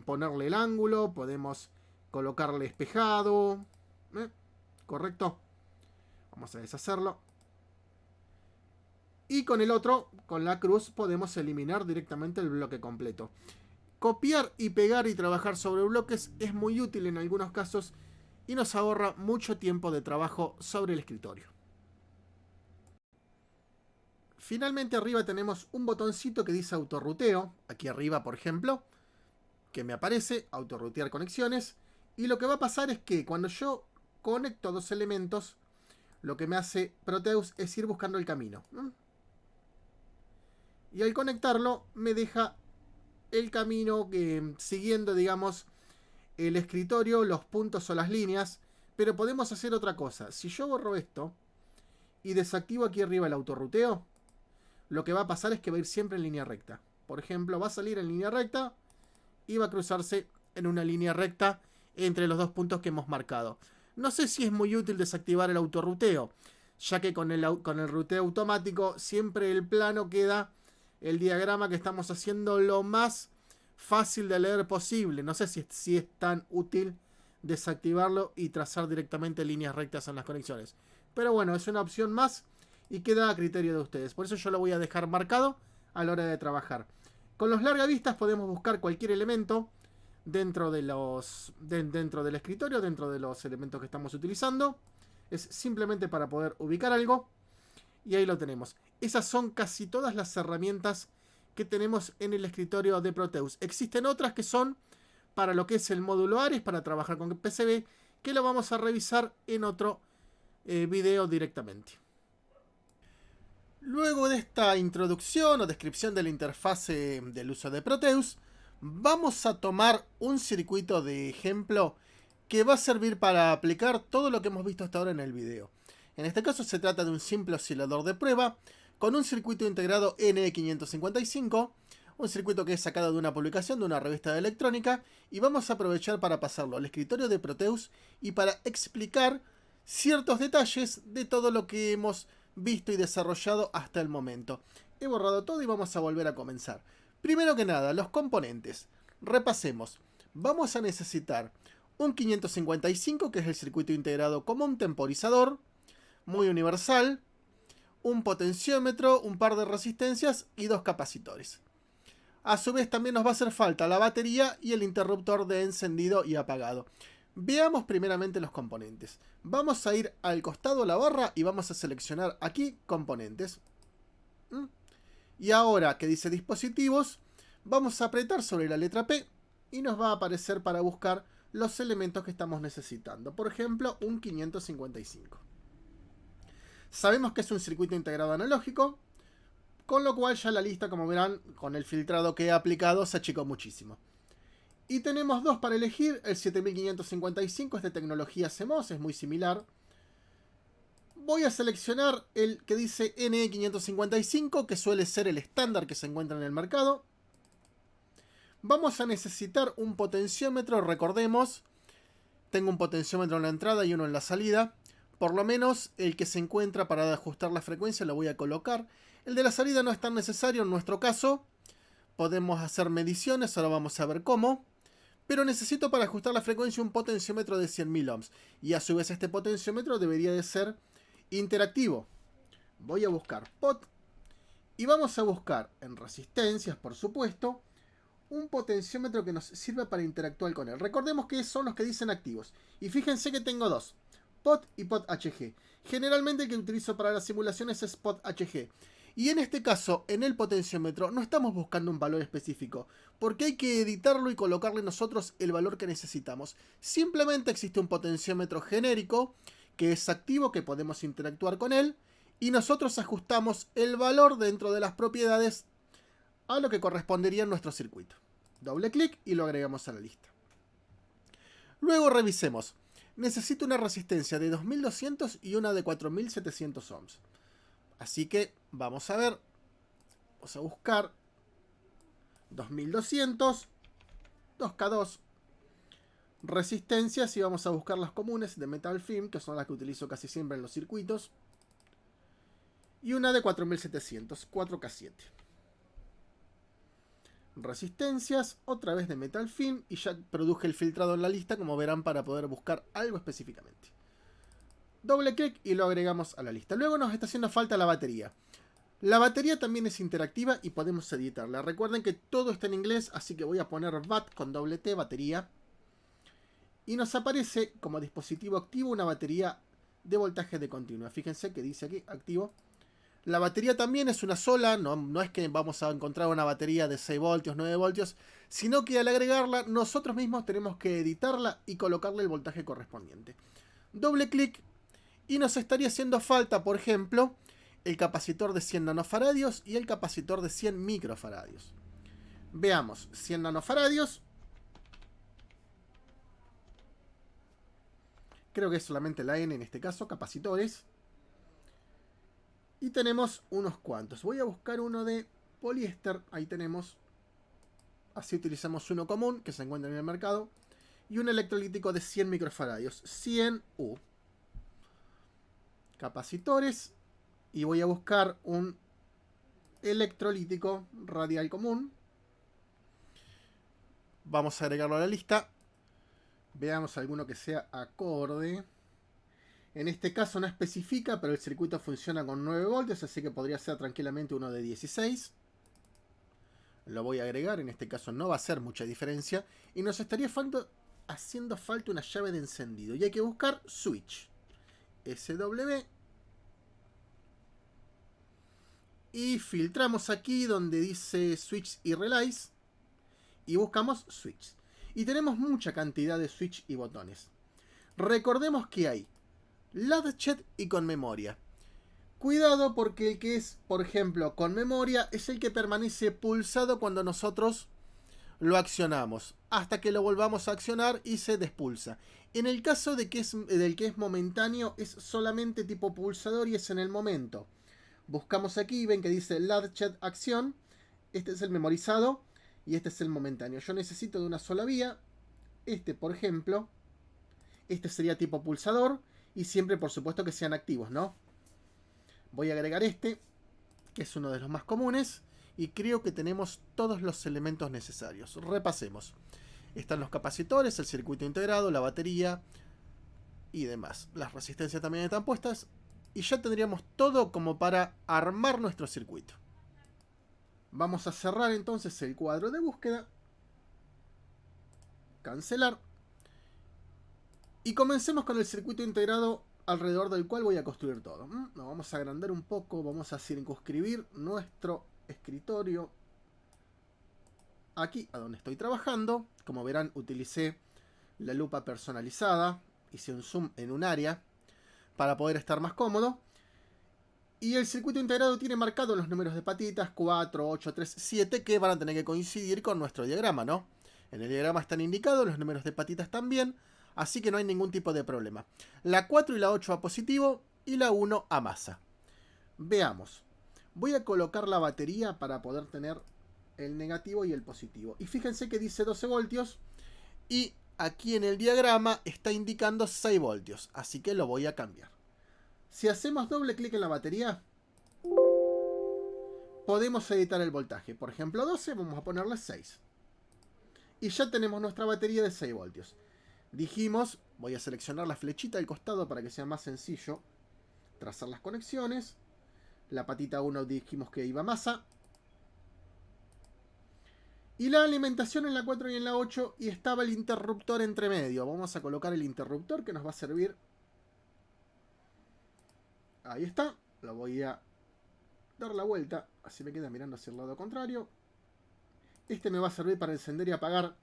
ponerle el ángulo, podemos colocarle espejado. ¿Correcto? Vamos a deshacerlo. Y con el otro, con la cruz, podemos eliminar directamente el bloque completo. Copiar y pegar y trabajar sobre bloques es muy útil en algunos casos y nos ahorra mucho tiempo de trabajo sobre el escritorio. Finalmente arriba tenemos un botoncito que dice autorruteo. Aquí arriba, por ejemplo, que me aparece autorrutear conexiones. Y lo que va a pasar es que cuando yo conecto dos elementos, lo que me hace Proteus es ir buscando el camino. Y al conectarlo me deja el camino siguiendo, digamos, el escritorio, los puntos o las líneas. Pero podemos hacer otra cosa. Si yo borro esto y desactivo aquí arriba el autorruteo, lo que va a pasar es que va a ir siempre en línea recta. Por ejemplo, va a salir en línea recta y va a cruzarse en una línea recta entre los dos puntos que hemos marcado. No sé si es muy útil desactivar el autorruteo, ya que con el ruteo automático siempre el plano queda el diagrama que estamos haciendo lo más fácil de leer posible. No sé si es tan útil desactivarlo y trazar directamente líneas rectas en las conexiones. Pero bueno, es una opción más y queda a criterio de ustedes. Por eso yo lo voy a dejar marcado a la hora de trabajar. Con los largavistas podemos buscar cualquier elemento dentro del escritorio, dentro de los elementos que estamos utilizando. Es simplemente para poder ubicar algo. Y ahí lo tenemos. Esas son casi todas las herramientas que tenemos en el escritorio de Proteus. Existen otras que son para lo que es el módulo Ares, para trabajar con PCB, que lo vamos a revisar en otro video directamente. Luego de esta introducción o descripción de la interfase del uso de Proteus, vamos a tomar un circuito de ejemplo que va a servir para aplicar todo lo que hemos visto hasta ahora en el video. En este caso se trata de un simple oscilador de prueba con un circuito integrado NE555, un circuito que es sacado de una publicación de una revista de electrónica, y vamos a aprovechar para pasarlo al escritorio de Proteus y para explicar ciertos detalles de todo lo que hemos visto y desarrollado hasta el momento. He borrado todo y vamos a volver a comenzar. Primero que nada, los componentes. Repasemos. Vamos a necesitar un 555, que es el circuito integrado como un temporizador, muy universal, un potenciómetro, un par de resistencias y dos capacitores. A su vez también nos va a hacer falta la batería y el interruptor de encendido y apagado. Veamos primeramente los componentes. Vamos a ir al costado de la barra y vamos a seleccionar aquí componentes. Y ahora que dice dispositivos, vamos a apretar sobre la letra P y nos va a aparecer para buscar los elementos que estamos necesitando. Por ejemplo, un 555. Sabemos que es un circuito integrado analógico, con lo cual ya la lista, como verán, con el filtrado que he aplicado, se achicó muchísimo. Y tenemos dos para elegir. El 7555 es de tecnología CMOS, es muy similar. Voy a seleccionar el que dice NE555, que suele ser el estándar que se encuentra en el mercado. Vamos a necesitar un potenciómetro, recordemos. Tengo un potenciómetro en la entrada y uno en la salida. Por lo menos el que se encuentra para ajustar la frecuencia lo voy a colocar. El de la salida no es tan necesario en nuestro caso. Podemos hacer mediciones, ahora vamos a ver cómo. Pero necesito para ajustar la frecuencia un potenciómetro de 100.000 ohms. Y a su vez este potenciómetro debería de ser interactivo. Voy a buscar pot. Y vamos a buscar en resistencias, por supuesto, un potenciómetro que nos sirva para interactuar con él. Recordemos que son los que dicen activos. Y fíjense que tengo dos. Pot y pot HG. Generalmente el que utilizo para las simulaciones es pot HG. Y en este caso, en el potenciómetro, no estamos buscando un valor específico, porque hay que editarlo y colocarle nosotros el valor que necesitamos. Simplemente existe un potenciómetro genérico, que es activo, que podemos interactuar con él, y nosotros ajustamos el valor dentro de las propiedades a lo que correspondería en nuestro circuito. Doble clic y lo agregamos a la lista. Luego revisemos. Necesito una resistencia de 2200 y una de 4700 ohms. Así que vamos a ver, vamos a buscar 2200, 2K2, resistencias, y vamos a buscar las comunes de metal film, que son las que utilizo casi siempre en los circuitos, y una de 4700, 4K7. Resistencias, otra vez de metal film, y ya produje el filtrado en la lista, como verán, para poder buscar algo específicamente. Doble clic y lo agregamos a la lista. Luego nos está haciendo falta la batería. La batería también es interactiva y podemos editarla. Recuerden que todo está en inglés, así que voy a poner BAT con doble T, batería. Y nos aparece como dispositivo activo una batería de voltaje de continua. Fíjense que dice aquí, activo. La batería también es una sola, no es que vamos a encontrar una batería de 6 voltios, 9 voltios, sino que al agregarla nosotros mismos tenemos que editarla y colocarle el voltaje correspondiente. Doble clic. Y nos estaría haciendo falta, por ejemplo, el capacitor de 100 nanofaradios y el capacitor de 100 microfaradios. Veamos, 100 nanofaradios. Creo que es solamente la N en este caso, capacitores. Y tenemos unos cuantos. Voy a buscar uno de poliéster. Ahí tenemos. Así utilizamos uno común que se encuentra en el mercado. Y un electrolítico de 100 microfaradios. 100 U. Capacitores. Y voy a buscar un electrolítico radial común. Vamos a agregarlo a la lista. Veamos alguno que sea acorde. En este caso no especifica, pero el circuito funciona con 9 voltios, así que podría ser tranquilamente uno de 16. Lo voy a agregar, en este caso no va a ser mucha diferencia. Y nos estaría haciendo falta una llave de encendido. Y hay que buscar switch. SW. Y filtramos aquí donde dice switch y relays. Y buscamos switch. Y tenemos mucha cantidad de switch y botones. Recordemos que hay latched y con memoria. Cuidado porque el que es, por ejemplo, con memoria es el que permanece pulsado cuando nosotros lo accionamos, hasta que lo volvamos a accionar y se despulsa. En el caso del que es momentáneo, es solamente tipo pulsador y es en el momento. Buscamos aquí y ven que dice latched acción. Este es el memorizado y este es el momentáneo. Yo necesito de una sola vía. Este, por ejemplo, este sería tipo pulsador y siempre, por supuesto, que sean activos, ¿no? Voy a agregar este, que es uno de los más comunes, y creo que tenemos todos los elementos necesarios. Repasemos. Están los capacitores, el circuito integrado, la batería y demás. Las resistencias también están puestas y ya tendríamos todo como para armar nuestro circuito. Vamos a cerrar entonces el cuadro de búsqueda. Cancelar. Y comencemos con el circuito integrado alrededor del cual voy a construir todo. Lo vamos a agrandar un poco, vamos a circunscribir nuestro escritorio aquí a donde estoy trabajando. Como verán, utilicé la lupa personalizada, hice un zoom en un área para poder estar más cómodo. Y el circuito integrado tiene marcados los números de patitas 4, 8, 3, 7 que van a tener que coincidir con nuestro diagrama, ¿no? En el diagrama están indicados los números de patitas también. Así que no hay ningún tipo de problema. La 4 y la 8 a positivo y la 1 a masa. Veamos. Voy a colocar la batería para poder tener el negativo y el positivo. Y fíjense que dice 12 voltios y aquí en el diagrama está indicando 6 voltios. Así que lo voy a cambiar. Si hacemos doble clic en la batería, podemos editar el voltaje. Por ejemplo, 12, vamos a ponerle 6. Y ya tenemos nuestra batería de 6 voltios. Dijimos, voy a seleccionar la flechita del costado para que sea más sencillo trazar las conexiones. La patita 1 dijimos que iba a masa. Y la alimentación en la 4 y en la 8. Y estaba el interruptor entre medio. Vamos a colocar el interruptor que nos va a servir. Ahí está. Lo voy a dar la vuelta. Así me queda mirando hacia el lado contrario. Este me va a servir para encender y apagar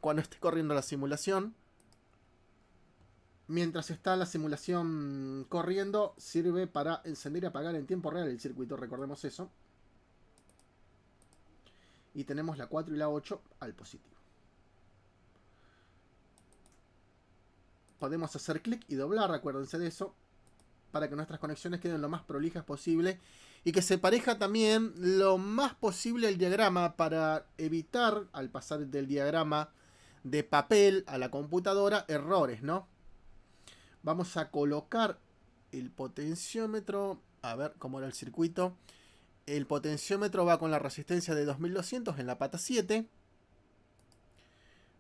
cuando esté corriendo la simulación. Mientras está la simulación corriendo, sirve para encender y apagar en tiempo real el circuito, recordemos eso. Y tenemos la 4 y la 8 al positivo. Podemos hacer clic y doblar, acuérdense de eso, para que nuestras conexiones queden lo más prolijas posible. Y que se pareja también lo más posible el diagrama para evitar, al pasar del diagrama de papel a la computadora, errores, ¿no? Vamos a colocar el potenciómetro. A ver cómo era el circuito. El potenciómetro va con la resistencia de 2200 en la pata 7.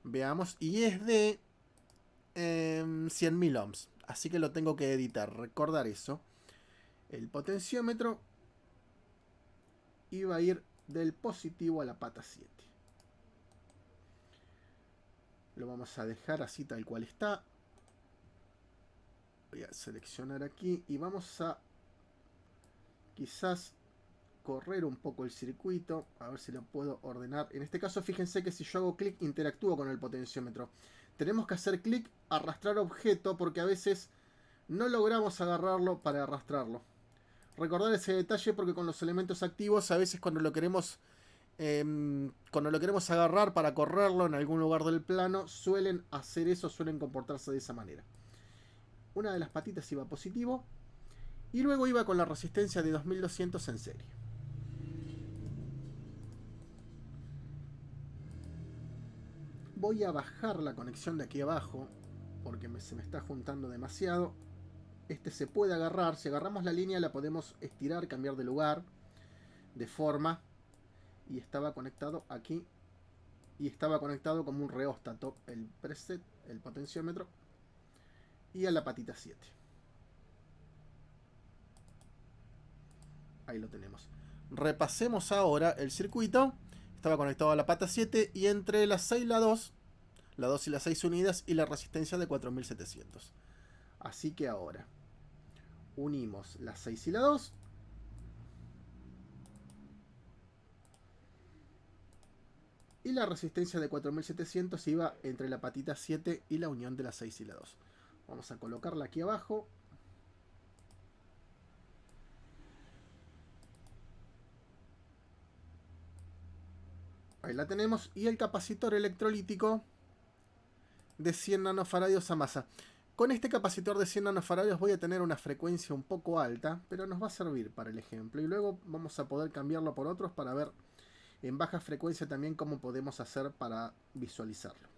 Veamos. Y es de 100.000 ohms. Así que lo tengo que editar. Recordar eso. El potenciómetro iba a ir del positivo a la pata 7. Lo vamos a dejar así tal cual está. Voy a seleccionar aquí y vamos a quizás correr un poco el circuito, a ver si lo puedo ordenar. En este caso fíjense que si yo hago clic interactúo con el potenciómetro. Tenemos que hacer clic, arrastrar objeto, porque a veces no logramos agarrarlo para arrastrarlo. Recordar ese detalle porque con los elementos activos a veces cuando lo queremos agarrar para correrlo en algún lugar del plano, suelen hacer eso, suelen comportarse de esa manera. Una de las patitas iba positivo Y luego iba con la resistencia de 2200 en serie. Voy a bajar la conexión de aquí abajo porque se me está juntando demasiado. Este se puede agarrar. Si agarramos la línea la podemos estirar, cambiar de lugar, de forma. Y estaba conectado aquí. Y estaba conectado como un reóstato. El preset, el potenciómetro. Y a la patita 7. Ahí lo tenemos. Repasemos ahora el circuito. Estaba conectado a la pata 7 y entre la 6 y la 2 y la 6 unidas y la resistencia de 4700. Así que ahora unimos la 6 y la 2. Y la resistencia de 4700 iba entre la patita 7 y la unión de la 6 y la 2. Vamos a colocarla aquí abajo. Ahí la tenemos. Y el capacitor electrolítico de 100 nanofaradios a masa. Con este capacitor de 100 nanofaradios voy a tener una frecuencia un poco alta, pero nos va a servir para el ejemplo. Y luego vamos a poder cambiarlo por otros para ver en baja frecuencia también cómo podemos hacer para visualizarlo.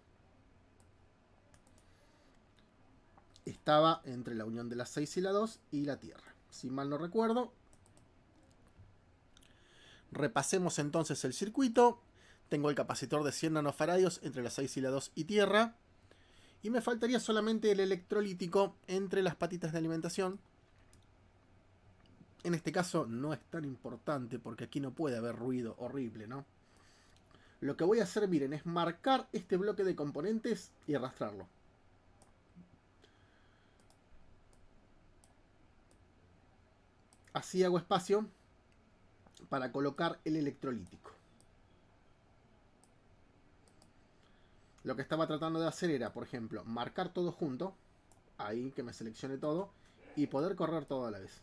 Estaba entre la unión de la 6 y la 2 y la Tierra, si mal no recuerdo. Repasemos entonces el circuito. Tengo el capacitor de 100 nanofaradios entre la 6 y la 2 y Tierra. Y me faltaría solamente el electrolítico entre las patitas de alimentación. En este caso no es tan importante porque aquí no puede haber ruido horrible, ¿no? Lo que voy a hacer, miren, es marcar este bloque de componentes y arrastrarlo. Así hago espacio para colocar el electrolítico. Lo que estaba tratando de hacer era, por ejemplo, marcar todo junto. Ahí, que me seleccione todo. Y poder correr todo a la vez.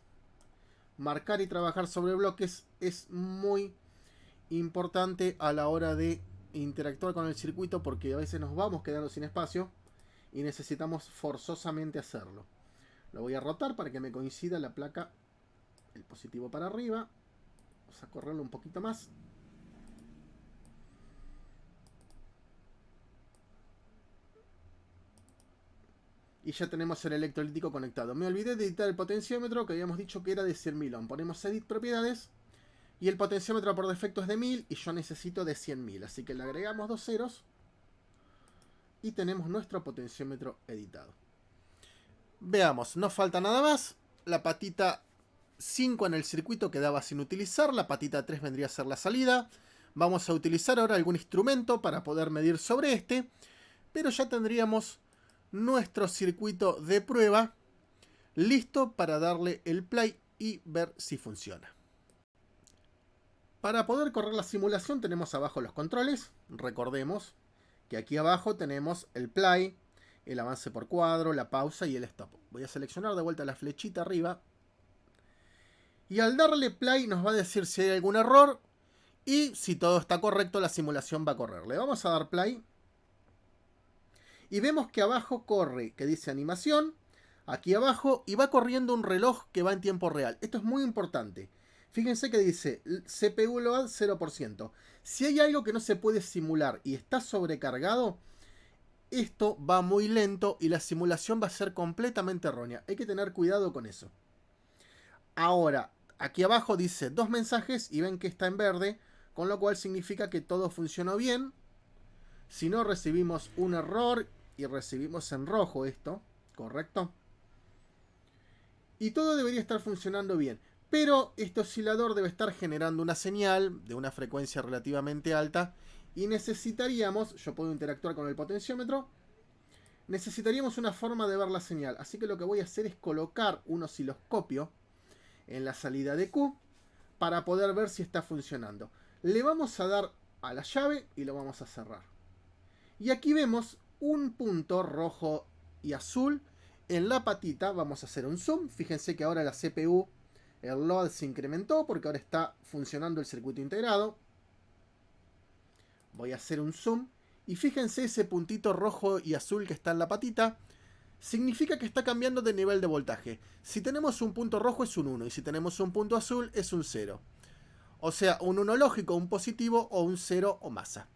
Marcar y trabajar sobre bloques es muy importante a la hora de interactuar con el circuito, porque a veces nos vamos quedando sin espacio y necesitamos forzosamente hacerlo. Lo voy a rotar para que me coincida la placa, el positivo para arriba. Vamos a correrlo un poquito más. Y ya tenemos el electrolítico conectado. Me olvidé de editar el potenciómetro, que habíamos dicho que era de 100.000 ohm. Ponemos edit propiedades. Y el potenciómetro por defecto es de 1000 y yo necesito de 100.000. Así que le agregamos 2 ceros. Y tenemos nuestro potenciómetro editado. Veamos, no falta nada más. La patita 5 en el circuito quedaba sin utilizar. La patita 3 vendría a ser la salida. Vamos a utilizar ahora algún instrumento para poder medir sobre este. Pero ya tendríamos nuestro circuito de prueba listo para darle el play y ver si funciona. Para poder correr la simulación tenemos abajo los controles. Recordemos que aquí abajo tenemos el play, el avance por cuadro, la pausa y el stop. Voy a seleccionar de vuelta la flechita arriba. Y al darle play nos va a decir si hay algún error. Y si todo está correcto, la simulación va a correr. Le vamos a dar play. Y vemos que abajo corre, que dice animación, aquí abajo, y va corriendo un reloj que va en tiempo real. Esto es muy importante. Fíjense que dice CPU load 0%. Si hay algo que no se puede simular y está sobrecargado, esto va muy lento y la simulación va a ser completamente errónea. Hay que tener cuidado con eso. Ahora, aquí abajo dice 2 mensajes y ven que está en verde, con lo cual significa que todo funcionó bien. Si no, recibimos un error y recibimos en rojo esto, ¿correcto? Y todo debería estar funcionando bien. Pero este oscilador debe estar generando una señal de una frecuencia relativamente alta y necesitaríamos, yo puedo interactuar con el potenciómetro, necesitaríamos una forma de ver la señal. Así que lo que voy a hacer es colocar un osciloscopio en la salida de Q para poder ver si está funcionando. Le vamos a dar a la llave y lo vamos a cerrar. Y aquí vemos un punto rojo y azul en la patita. Vamos a hacer un zoom. Fíjense que ahora la CPU, el load se incrementó porque ahora está funcionando el circuito integrado. Voy a hacer un zoom. Y fíjense ese puntito rojo y azul que está en la patita. significa que está cambiando de nivel de voltaje. Si tenemos un punto rojo es un 1 y si tenemos un punto azul es un 0. O sea, un 1 lógico, un positivo o un 0 o masa.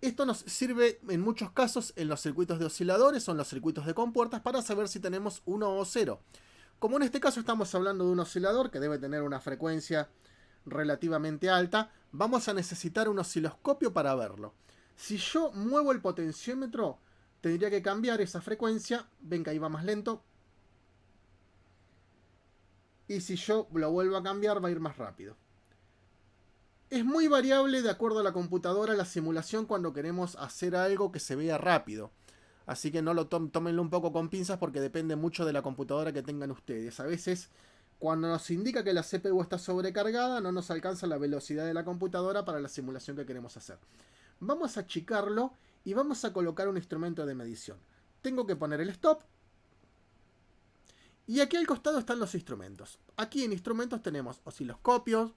Esto nos sirve en muchos casos en los circuitos de osciladores o en los circuitos de compuertas para saber si tenemos 1 o 0. Como en este caso estamos hablando de un oscilador que debe tener una frecuencia relativamente alta, vamos a necesitar un osciloscopio para verlo. Si yo muevo el potenciómetro, tendría que cambiar esa frecuencia. Ven que ahí va más lento. Y si yo lo vuelvo a cambiar, va a ir más rápido. Es muy variable de acuerdo a la computadora la simulación cuando queremos hacer algo que se vea rápido. Así que no lo tómenlo un poco con pinzas porque depende mucho de la computadora que tengan ustedes. A veces, cuando nos indica que la CPU está sobrecargada, no nos alcanza la velocidad de la computadora para la simulación que queremos hacer. Vamos a achicarlo y vamos a colocar un instrumento de medición. Tengo que poner el stop. Y aquí al costado están los instrumentos. Aquí en instrumentos tenemos osciloscopios,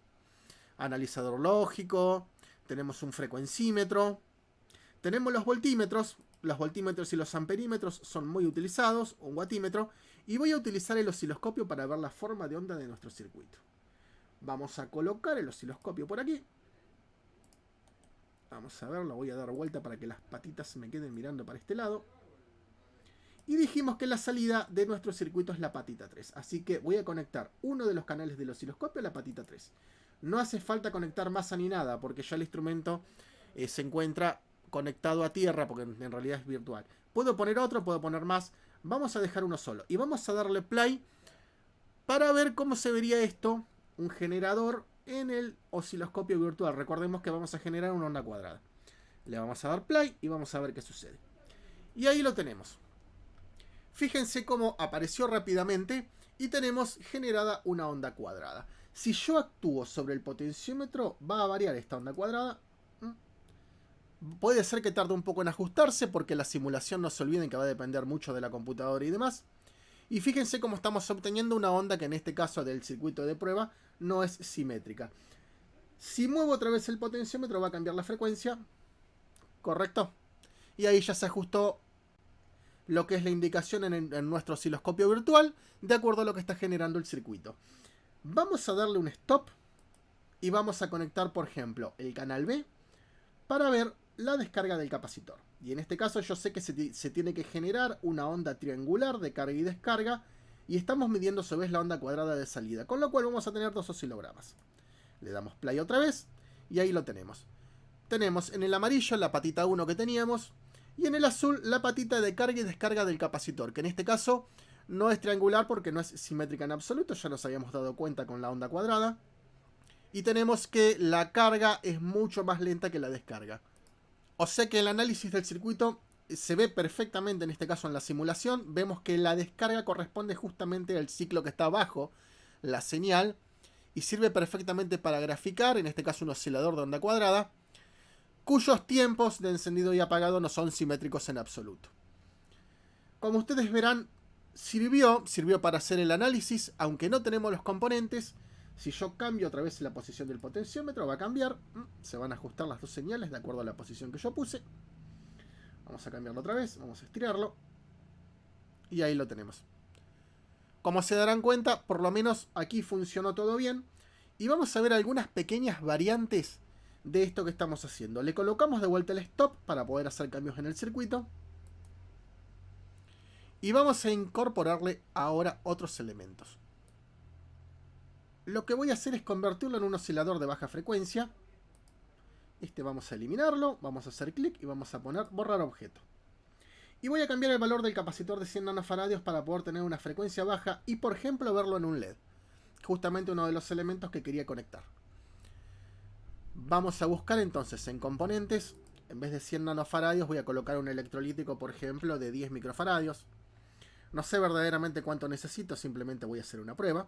analizador lógico, tenemos un frecuencímetro, tenemos los voltímetros. Los voltímetros y los amperímetros son muy utilizados, un watímetro, y voy a utilizar el osciloscopio para ver la forma de onda de nuestro circuito. Vamos a colocar el osciloscopio por aquí. Vamos a ver, lo voy a dar vuelta para que las patitas se me queden mirando para este lado. Y dijimos que la salida de nuestro circuito es la patita 3. Así que voy a conectar uno de los canales del osciloscopio a la patita 3. No hace falta conectar masa ni nada, porque ya el instrumento se encuentra conectado a tierra, porque en realidad es virtual. Puedo poner otro, puedo poner más. Vamos a dejar uno solo. Y vamos a darle play para ver cómo se vería esto, un generador en el osciloscopio virtual. Recordemos que vamos a generar una onda cuadrada. Le vamos a dar play y vamos a ver qué sucede. Y ahí lo tenemos. Fíjense cómo apareció rápidamente y tenemos generada una onda cuadrada. Si yo actúo sobre el potenciómetro, va a variar esta onda cuadrada. Puede ser que tarde un poco en ajustarse porque la simulación, no se olviden que va a depender mucho de la computadora y demás. Y fíjense cómo estamos obteniendo una onda que en este caso del circuito de prueba no es simétrica. Si muevo otra vez el potenciómetro va a cambiar la frecuencia. ¿Correcto? Y ahí ya se ajustó lo que es la indicación en nuestro osciloscopio virtual de acuerdo a lo que está generando el circuito. Vamos a darle un stop y vamos a conectar, por ejemplo, el canal B para ver la descarga del capacitor. Y en este caso yo sé que se tiene que generar una onda triangular de carga y descarga y estamos midiendo a su vez la onda cuadrada de salida, con lo cual vamos a tener dos oscilogramas. Le damos play otra vez y ahí lo tenemos. Tenemos en el amarillo la patita 1 que teníamos y en el azul la patita de carga y descarga del capacitor, que en este caso no es triangular porque no es simétrica en absoluto, ya nos habíamos dado cuenta con la onda cuadrada. Y tenemos que la carga es mucho más lenta que la descarga. O sea que el análisis del circuito se ve perfectamente en este caso en la simulación. Vemos que la descarga corresponde justamente al ciclo que está abajo la señal y sirve perfectamente para graficar, en este caso un oscilador de onda cuadrada, cuyos tiempos de encendido y apagado no son simétricos en absoluto. Como ustedes verán, sirvió para hacer el análisis, aunque no tenemos los componentes. Si yo cambio otra vez la posición del potenciómetro, va a cambiar. Se van a ajustar las dos señales de acuerdo a la posición que yo puse. Vamos a cambiarlo otra vez, vamos a estirarlo. Y ahí lo tenemos. Como se darán cuenta, por lo menos aquí funcionó todo bien. Y vamos a ver algunas pequeñas variantes de esto que estamos haciendo. Le colocamos de vuelta el stop para poder hacer cambios en el circuito. Y vamos a incorporarle ahora otros elementos. Lo que voy a hacer es convertirlo en un oscilador de baja frecuencia. Vamos a eliminarlo, vamos a hacer clic y vamos a poner borrar objeto. Y voy a cambiar el valor del capacitor de 100 nanofaradios para poder tener una frecuencia baja y, por ejemplo, verlo en un LED. Justamente uno de los elementos que quería conectar. Vamos a buscar entonces en componentes, en vez de 100 nanofaradios voy a colocar un electrolítico, por ejemplo, de 10 microfaradios. No sé verdaderamente cuánto necesito, simplemente voy a hacer una prueba.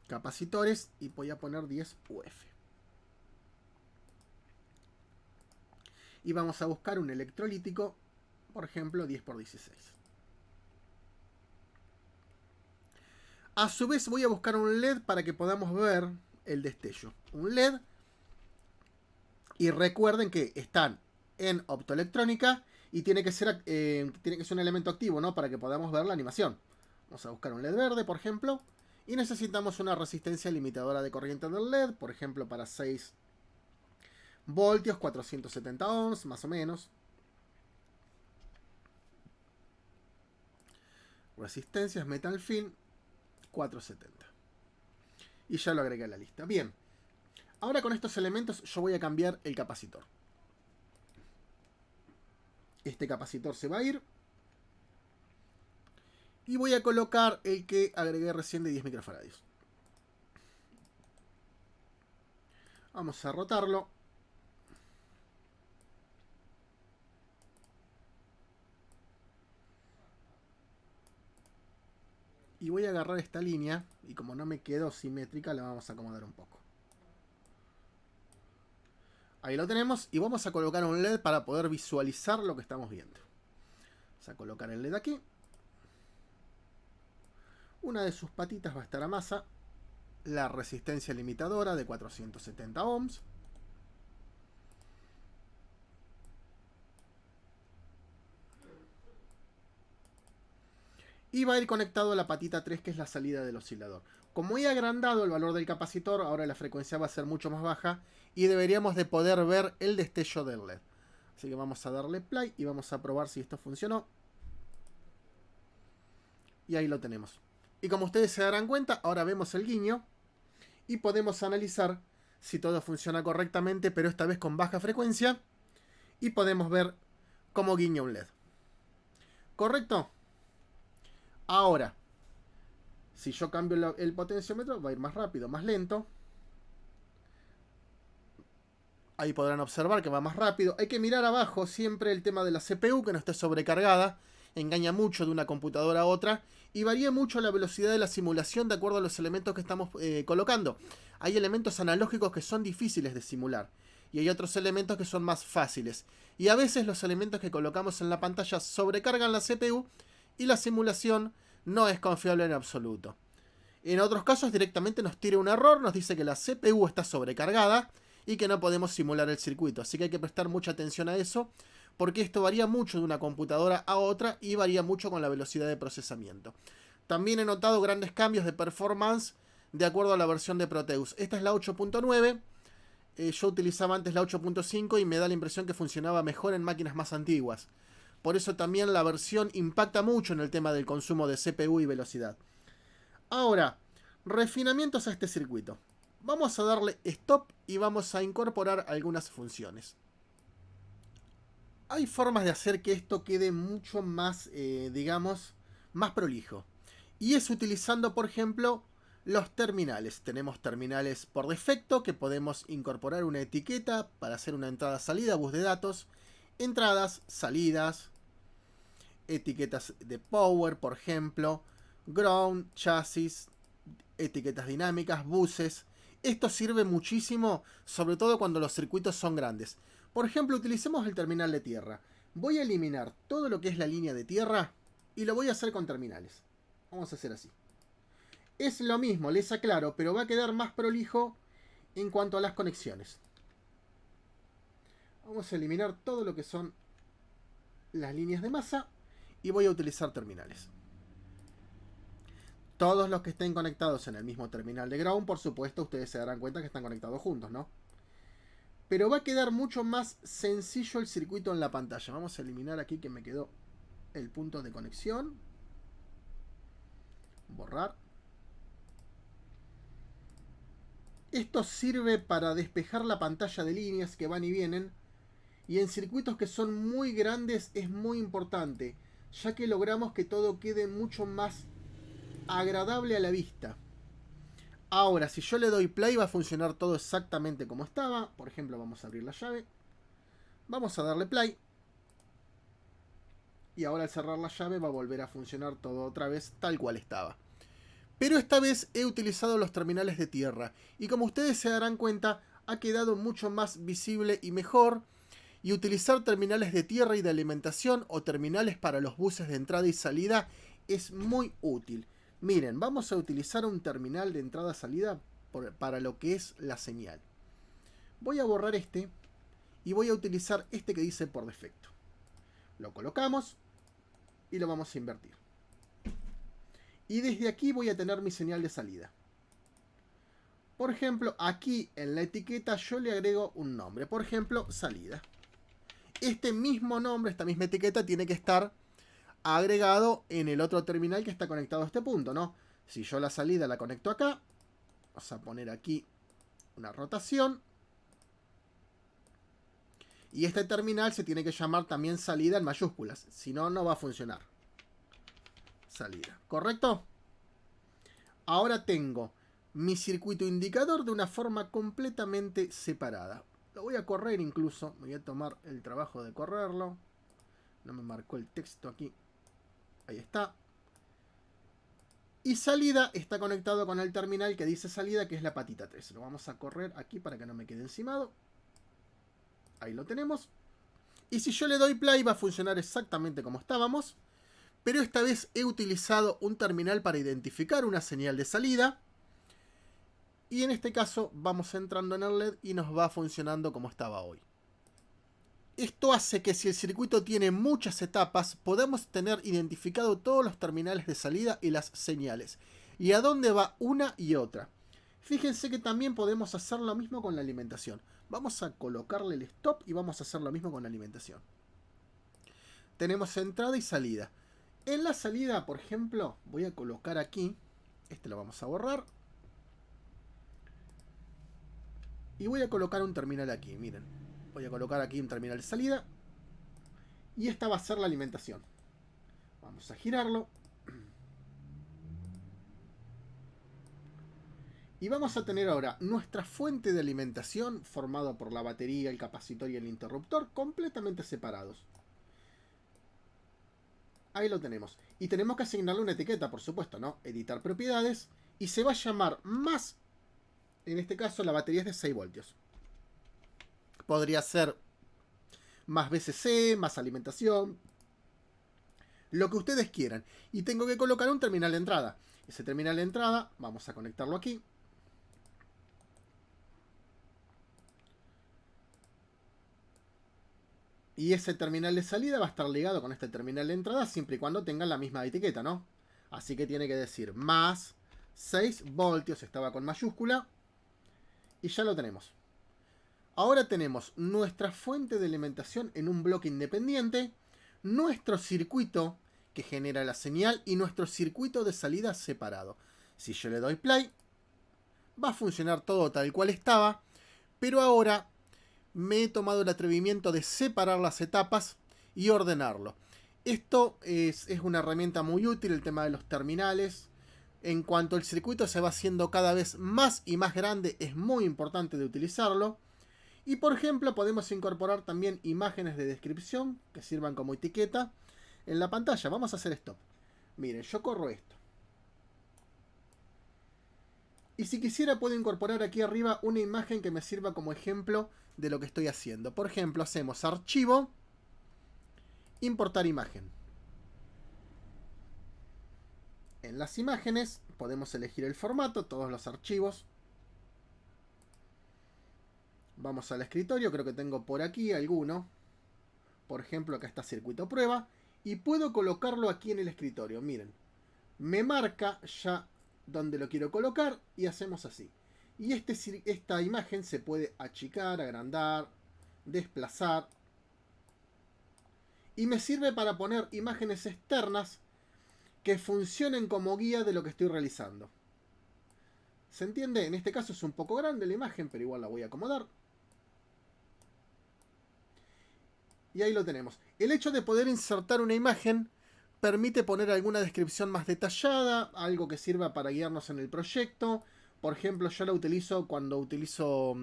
Capacitores y voy a poner 10 UF. Y vamos a buscar un electrolítico, por ejemplo, 10×16. A su vez voy a buscar un LED para que podamos ver el destello. Un LED. Y recuerden que están en optoelectrónica Y tiene que ser un elemento activo, ¿no? Para que podamos ver la animación. Vamos a buscar un LED verde, por ejemplo. Y necesitamos una resistencia limitadora de corriente del LED, por ejemplo, para 6 voltios, 470 ohms, más o menos. Resistencias metal fin, 470. Y ya lo agregué a la lista. Bien. Ahora con estos elementos yo voy a cambiar el capacitor. Este capacitor se va a ir. Y voy a colocar el que agregué recién de 10 microfaradios. Vamos a rotarlo. Y voy a agarrar esta línea. Y como no me quedó simétrica, la vamos a acomodar un poco. Ahí lo tenemos. Y vamos a colocar un LED para poder visualizar lo que estamos viendo. Vamos a colocar el LED aquí. Una de sus patitas va a estar a masa. La resistencia limitadora de 470 ohms. Y va a ir conectado a la patita 3, que es la salida del oscilador. Como he agrandado el valor del capacitor, ahora la frecuencia va a ser mucho más baja y deberíamos de poder ver el destello del LED. Así que vamos a darle play y vamos a probar si esto funcionó. Y ahí lo tenemos. Y como ustedes se darán cuenta, ahora vemos el guiño y podemos analizar si todo funciona correctamente, pero esta vez con baja frecuencia. Y podemos ver cómo guiña un LED. ¿Correcto? Ahora, si yo cambio el potenciómetro, va a ir más rápido, más lento. Ahí podrán observar que va más rápido. Hay que mirar abajo siempre el tema de la CPU, que no esté sobrecargada. Engaña mucho de una computadora a otra. Y varía mucho la velocidad de la simulación de acuerdo a los elementos que estamos colocando. Hay elementos analógicos que son difíciles de simular. Y hay otros elementos que son más fáciles. Y a veces los elementos que colocamos en la pantalla sobrecargan la CPU y la simulación no es confiable en absoluto. En otros casos directamente nos tira un error, nos dice que la CPU está sobrecargada y que no podemos simular el circuito. Así que hay que prestar mucha atención a eso, porque esto varía mucho de una computadora a otra y varía mucho con la velocidad de procesamiento. También he notado grandes cambios de performance de acuerdo a la versión de Proteus. Esta es la 8.9. Yo utilizaba antes la 8.5 y me da la impresión que funcionaba mejor en máquinas más antiguas. Por eso también la versión impacta mucho en el tema del consumo de CPU y velocidad. Ahora, refinamientos a este circuito. Vamos a darle stop y vamos a incorporar algunas funciones. Hay formas de hacer que esto quede mucho más, digamos, más prolijo. Y es utilizando, por ejemplo, los terminales. Tenemos terminales por defecto que podemos incorporar una etiqueta para hacer una entrada-salida, bus de datos. Entradas, salidas, etiquetas de power, por ejemplo, ground, chasis, etiquetas dinámicas, buses. Esto sirve muchísimo, sobre todo cuando los circuitos son grandes. Por ejemplo, utilicemos el terminal de tierra. Voy a eliminar todo lo que es la línea de tierra y lo voy a hacer con terminales. Vamos a hacer así. Es lo mismo, les aclaro, pero va a quedar más prolijo en cuanto a las conexiones. Vamos a eliminar todo lo que son las líneas de masa y voy a utilizar terminales. Todos los que estén conectados en el mismo terminal de ground, por supuesto, ustedes se darán cuenta que están conectados juntos, ¿no? Pero va a quedar mucho más sencillo el circuito en la pantalla. Vamos a eliminar aquí que me quedó el punto de conexión. Borrar. Esto sirve para despejar la pantalla de líneas que van y vienen. Y en circuitos que son muy grandes es muy importante, ya que logramos que todo quede mucho más agradable a la vista. Ahora, si yo le doy play, va a funcionar todo exactamente como estaba. Por ejemplo, vamos a abrir la llave. Vamos a darle play. Y ahora al cerrar la llave va a volver a funcionar todo otra vez tal cual estaba. Pero esta vez he utilizado los terminales de tierra. Y como ustedes se darán cuenta, ha quedado mucho más visible y mejor. Y utilizar terminales de tierra y de alimentación o terminales para los buses de entrada y salida es muy útil. Miren, vamos a utilizar un terminal de entrada-salida para lo que es la señal. Voy a borrar este y voy a utilizar este que dice por defecto. Lo colocamos y lo vamos a invertir. Y desde aquí voy a tener mi señal de salida. Por ejemplo, aquí en la etiqueta yo le agrego un nombre. Por ejemplo, salida. Este mismo nombre, esta misma etiqueta, tiene que estar agregado en el otro terminal que está conectado a este punto, ¿no? Si yo la salida la conecto acá, vamos a poner aquí una rotación. Y este terminal se tiene que llamar también salida en mayúsculas. Si no, no va a funcionar. Salida. ¿Correcto? Ahora tengo mi circuito indicador de una forma completamente separada. Lo voy a correr incluso. Voy a tomar el trabajo de correrlo. No me marcó el texto aquí. Ahí está. Y salida está conectado con el terminal que dice salida, que es la patita 3. Lo vamos a correr aquí para que no me quede encimado. Ahí lo tenemos. Y si yo le doy play va a funcionar exactamente como estábamos. Pero esta vez he utilizado un terminal para identificar una señal de salida. Y en este caso vamos entrando en el LED y nos va funcionando como estaba hoy. Esto hace que si el circuito tiene muchas etapas, podamos tener identificado todos los terminales de salida y las señales. Y a dónde va una y otra. Fíjense que también podemos hacer lo mismo con la alimentación. Vamos a colocarle el stop y vamos a hacer lo mismo con la alimentación. Tenemos entrada y salida. En la salida, por ejemplo, voy a colocar aquí. Este lo vamos a borrar. Y voy a colocar un terminal aquí, miren. Voy a colocar aquí un terminal de salida. Y esta va a ser la alimentación. Vamos a girarlo. Y vamos a tener ahora nuestra fuente de alimentación formada por la batería, el capacitor y el interruptor completamente separados. Ahí lo tenemos. Y tenemos que asignarle una etiqueta, por supuesto, ¿no? Editar propiedades. Y se va a llamar más, en este caso la batería es de 6 voltios. Podría ser más BCC, más alimentación, lo que ustedes quieran. Y tengo que colocar un terminal de entrada. Ese terminal de entrada, vamos a conectarlo aquí. Y ese terminal de salida va a estar ligado con este terminal de entrada siempre y cuando tengan la misma etiqueta, ¿no? Así que tiene que decir más 6 voltios, estaba con mayúscula. Y ya lo tenemos. Ahora tenemos nuestra fuente de alimentación en un bloque independiente, nuestro circuito que genera la señal y nuestro circuito de salida separado. Si yo le doy play, va a funcionar todo tal cual estaba, pero ahora me he tomado el atrevimiento de separar las etapas y ordenarlo. Esto es una herramienta muy útil, el tema de los terminales. En cuanto el circuito se va haciendo cada vez más y más grande, es muy importante de utilizarlo. Y por ejemplo, podemos incorporar también imágenes de descripción que sirvan como etiqueta en la pantalla. Vamos a hacer stop. Miren, yo corro esto. Y si quisiera puedo incorporar aquí arriba una imagen que me sirva como ejemplo de lo que estoy haciendo. Por ejemplo, hacemos archivo, importar imagen. En las imágenes podemos elegir el formato, todos los archivos. Vamos al escritorio, creo que tengo por aquí alguno. Por ejemplo, acá está circuito prueba. Y puedo colocarlo aquí en el escritorio. Miren, me marca ya donde lo quiero colocar y hacemos así. Y esta imagen se puede achicar, agrandar, desplazar. Y me sirve para poner imágenes externas que funcionen como guía de lo que estoy realizando. ¿Se entiende? En este caso es un poco grande la imagen, pero igual la voy a acomodar. Y ahí lo tenemos. El hecho de poder insertar una imagen permite poner alguna descripción más detallada, algo que sirva para guiarnos en el proyecto. Por ejemplo, yo la utilizo cuando utilizo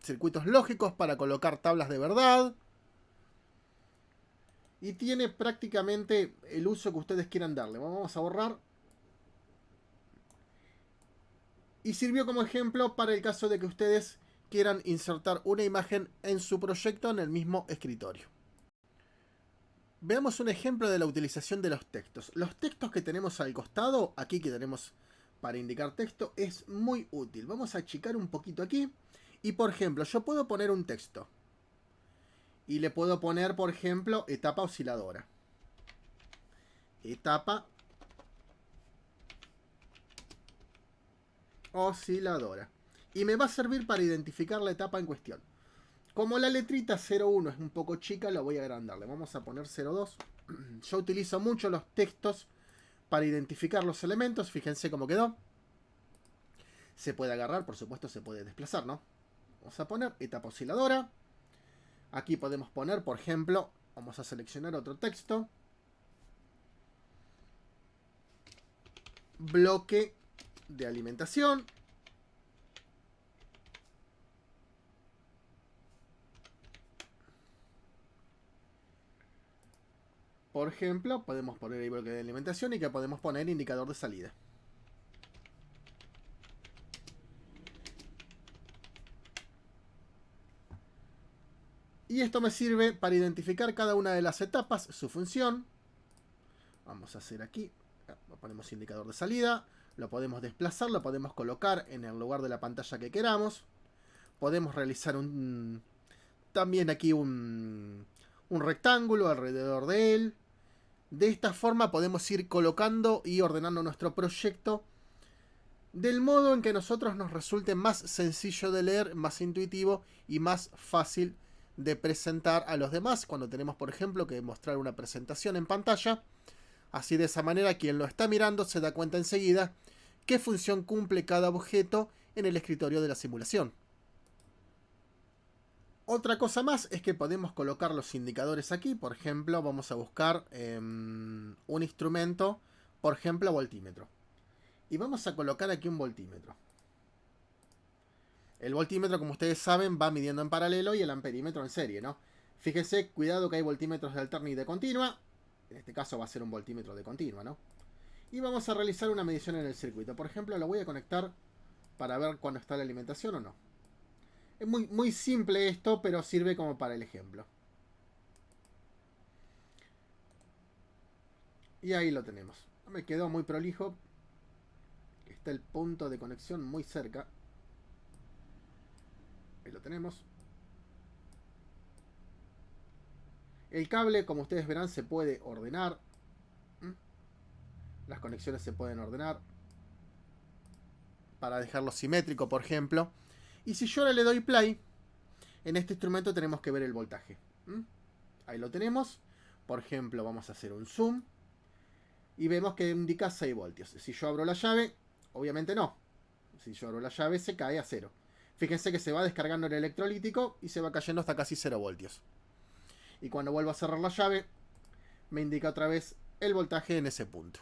circuitos lógicos para colocar tablas de verdad. Y tiene prácticamente el uso que ustedes quieran darle. Vamos a borrar. Y sirvió como ejemplo para el caso de que ustedes quieran insertar una imagen en su proyecto en el mismo escritorio. Veamos un ejemplo de la utilización de los textos. Los textos que tenemos al costado, aquí que tenemos para indicar texto, es muy útil. Vamos a achicar un poquito aquí. Y por ejemplo, yo puedo poner un texto. Y le puedo poner, por ejemplo, etapa osciladora. Etapa osciladora. Y me va a servir para identificar la etapa en cuestión. Como la letrita 01 es un poco chica, lo voy a agrandarle. Vamos a poner 02. Yo utilizo mucho los textos para identificar los elementos. Fíjense cómo quedó. Se puede agarrar, por supuesto se puede desplazar, ¿no? Vamos a poner etapa osciladora. Aquí podemos poner, por ejemplo, vamos a seleccionar otro texto. Bloque de alimentación. Por ejemplo, podemos poner el bloque de alimentación y que podemos poner indicador de salida. Y esto me sirve para identificar cada una de las etapas, su función. Vamos a hacer aquí, ponemos indicador de salida, lo podemos desplazar, lo podemos colocar en el lugar de la pantalla que queramos. Podemos realizar también aquí un rectángulo alrededor de él. De esta forma podemos ir colocando y ordenando nuestro proyecto del modo en que a nosotros nos resulte más sencillo de leer, más intuitivo y más fácil de presentar a los demás cuando tenemos, por ejemplo, que mostrar una presentación en pantalla. Así, de esa manera, quien lo está mirando se da cuenta enseguida qué función cumple cada objeto en el escritorio de la simulación. Otra cosa más es que podemos colocar los indicadores aquí. Por ejemplo, vamos a buscar un instrumento, por ejemplo, voltímetro. Y vamos a colocar aquí un voltímetro. El voltímetro, como ustedes saben, va midiendo en paralelo y el amperímetro en serie, ¿no? Fíjense, cuidado que hay voltímetros de alterna y de continua. En este caso va a ser un voltímetro de continua, ¿no? Y vamos a realizar una medición en el circuito. Por ejemplo, lo voy a conectar para ver cuándo está la alimentación o no. Es muy simple esto, pero sirve como para el ejemplo. Y ahí lo tenemos. Me quedó muy prolijo. Está el punto de conexión muy cerca. Ahí lo tenemos. El cable, como ustedes verán, se puede ordenar. Las conexiones se pueden ordenar para dejarlo simétrico, por ejemplo. Y si yo ahora le doy play, en este instrumento tenemos que ver el voltaje. Ahí lo tenemos. Por ejemplo, vamos a hacer un zoom. Y vemos que indica 6 voltios. Si yo abro la llave, obviamente no. Si yo abro la llave, se cae a 0. Fíjense que se va descargando el electrolítico y se va cayendo hasta casi 0 voltios. Y cuando vuelvo a cerrar la llave, me indica otra vez el voltaje en ese punto.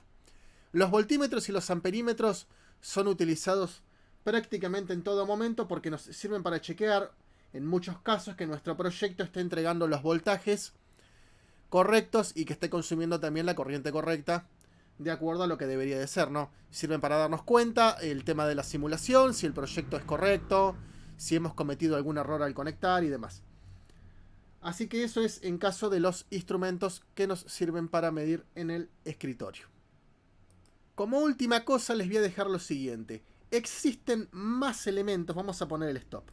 Los voltímetros y los amperímetros son utilizados prácticamente en todo momento porque nos sirven para chequear en muchos casos que nuestro proyecto esté entregando los voltajes correctos y que esté consumiendo también la corriente correcta de acuerdo a lo que debería de ser, ¿no? Sirven para darnos cuenta el tema de la simulación, si el proyecto es correcto, si hemos cometido algún error al conectar y demás. Así que eso es en caso de los instrumentos que nos sirven para medir en el escritorio. Como última cosa les voy a dejar lo siguiente. Existen más elementos. Vamos a poner el stop.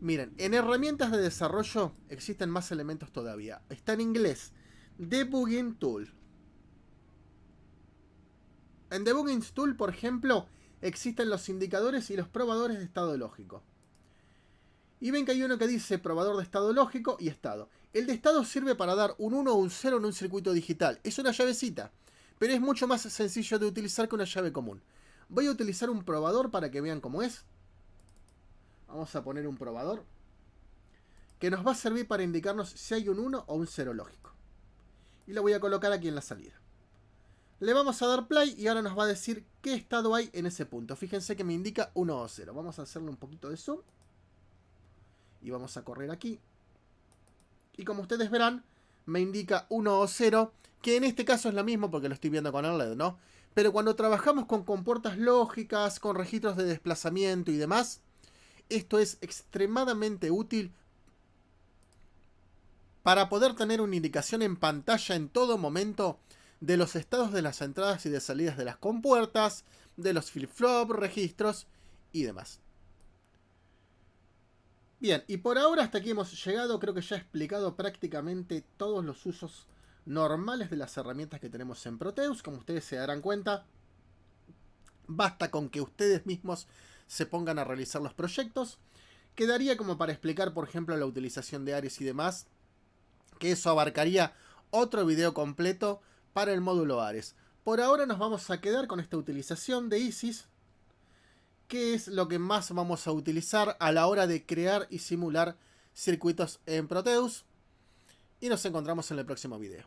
Miren, en herramientas de desarrollo existen más elementos todavía. Está en inglés. Debugging Tool. En Debugging Tool, por ejemplo, existen los indicadores y los probadores de estado lógico. Y ven que hay uno que dice probador de estado lógico y estado. El de estado sirve para dar un 1 o un 0 en un circuito digital. Es una llavecita, pero es mucho más sencillo de utilizar que una llave común. Voy a utilizar un probador para que vean cómo es. Vamos a poner un probador que nos va a servir para indicarnos si hay un 1 o un 0 lógico. Y lo voy a colocar aquí en la salida. Le vamos a dar play y ahora nos va a decir qué estado hay en ese punto. Fíjense que me indica 1 o 0. Vamos a hacerle un poquito de zoom. Y vamos a correr aquí. Y como ustedes verán, me indica 1 o 0, que en este caso es lo mismo porque lo estoy viendo con el LED, ¿no? Pero cuando trabajamos con compuertas lógicas, con registros de desplazamiento y demás, esto es extremadamente útil para poder tener una indicación en pantalla en todo momento de los estados de las entradas y de salidas de las compuertas, de los flip-flop, registros y demás. Bien, y por ahora hasta aquí hemos llegado. Creo que ya he explicado prácticamente todos los usos normales de las herramientas que tenemos en Proteus. Como ustedes se darán cuenta, basta con que ustedes mismos se pongan a realizar los proyectos. Quedaría como para explicar, por ejemplo, la utilización de Ares y demás, que eso abarcaría otro video completo para el módulo Ares. Por ahora nos vamos a quedar con esta utilización de Isis, que es lo que más vamos a utilizar a la hora de crear y simular circuitos en Proteus. Y nos encontramos en el próximo video.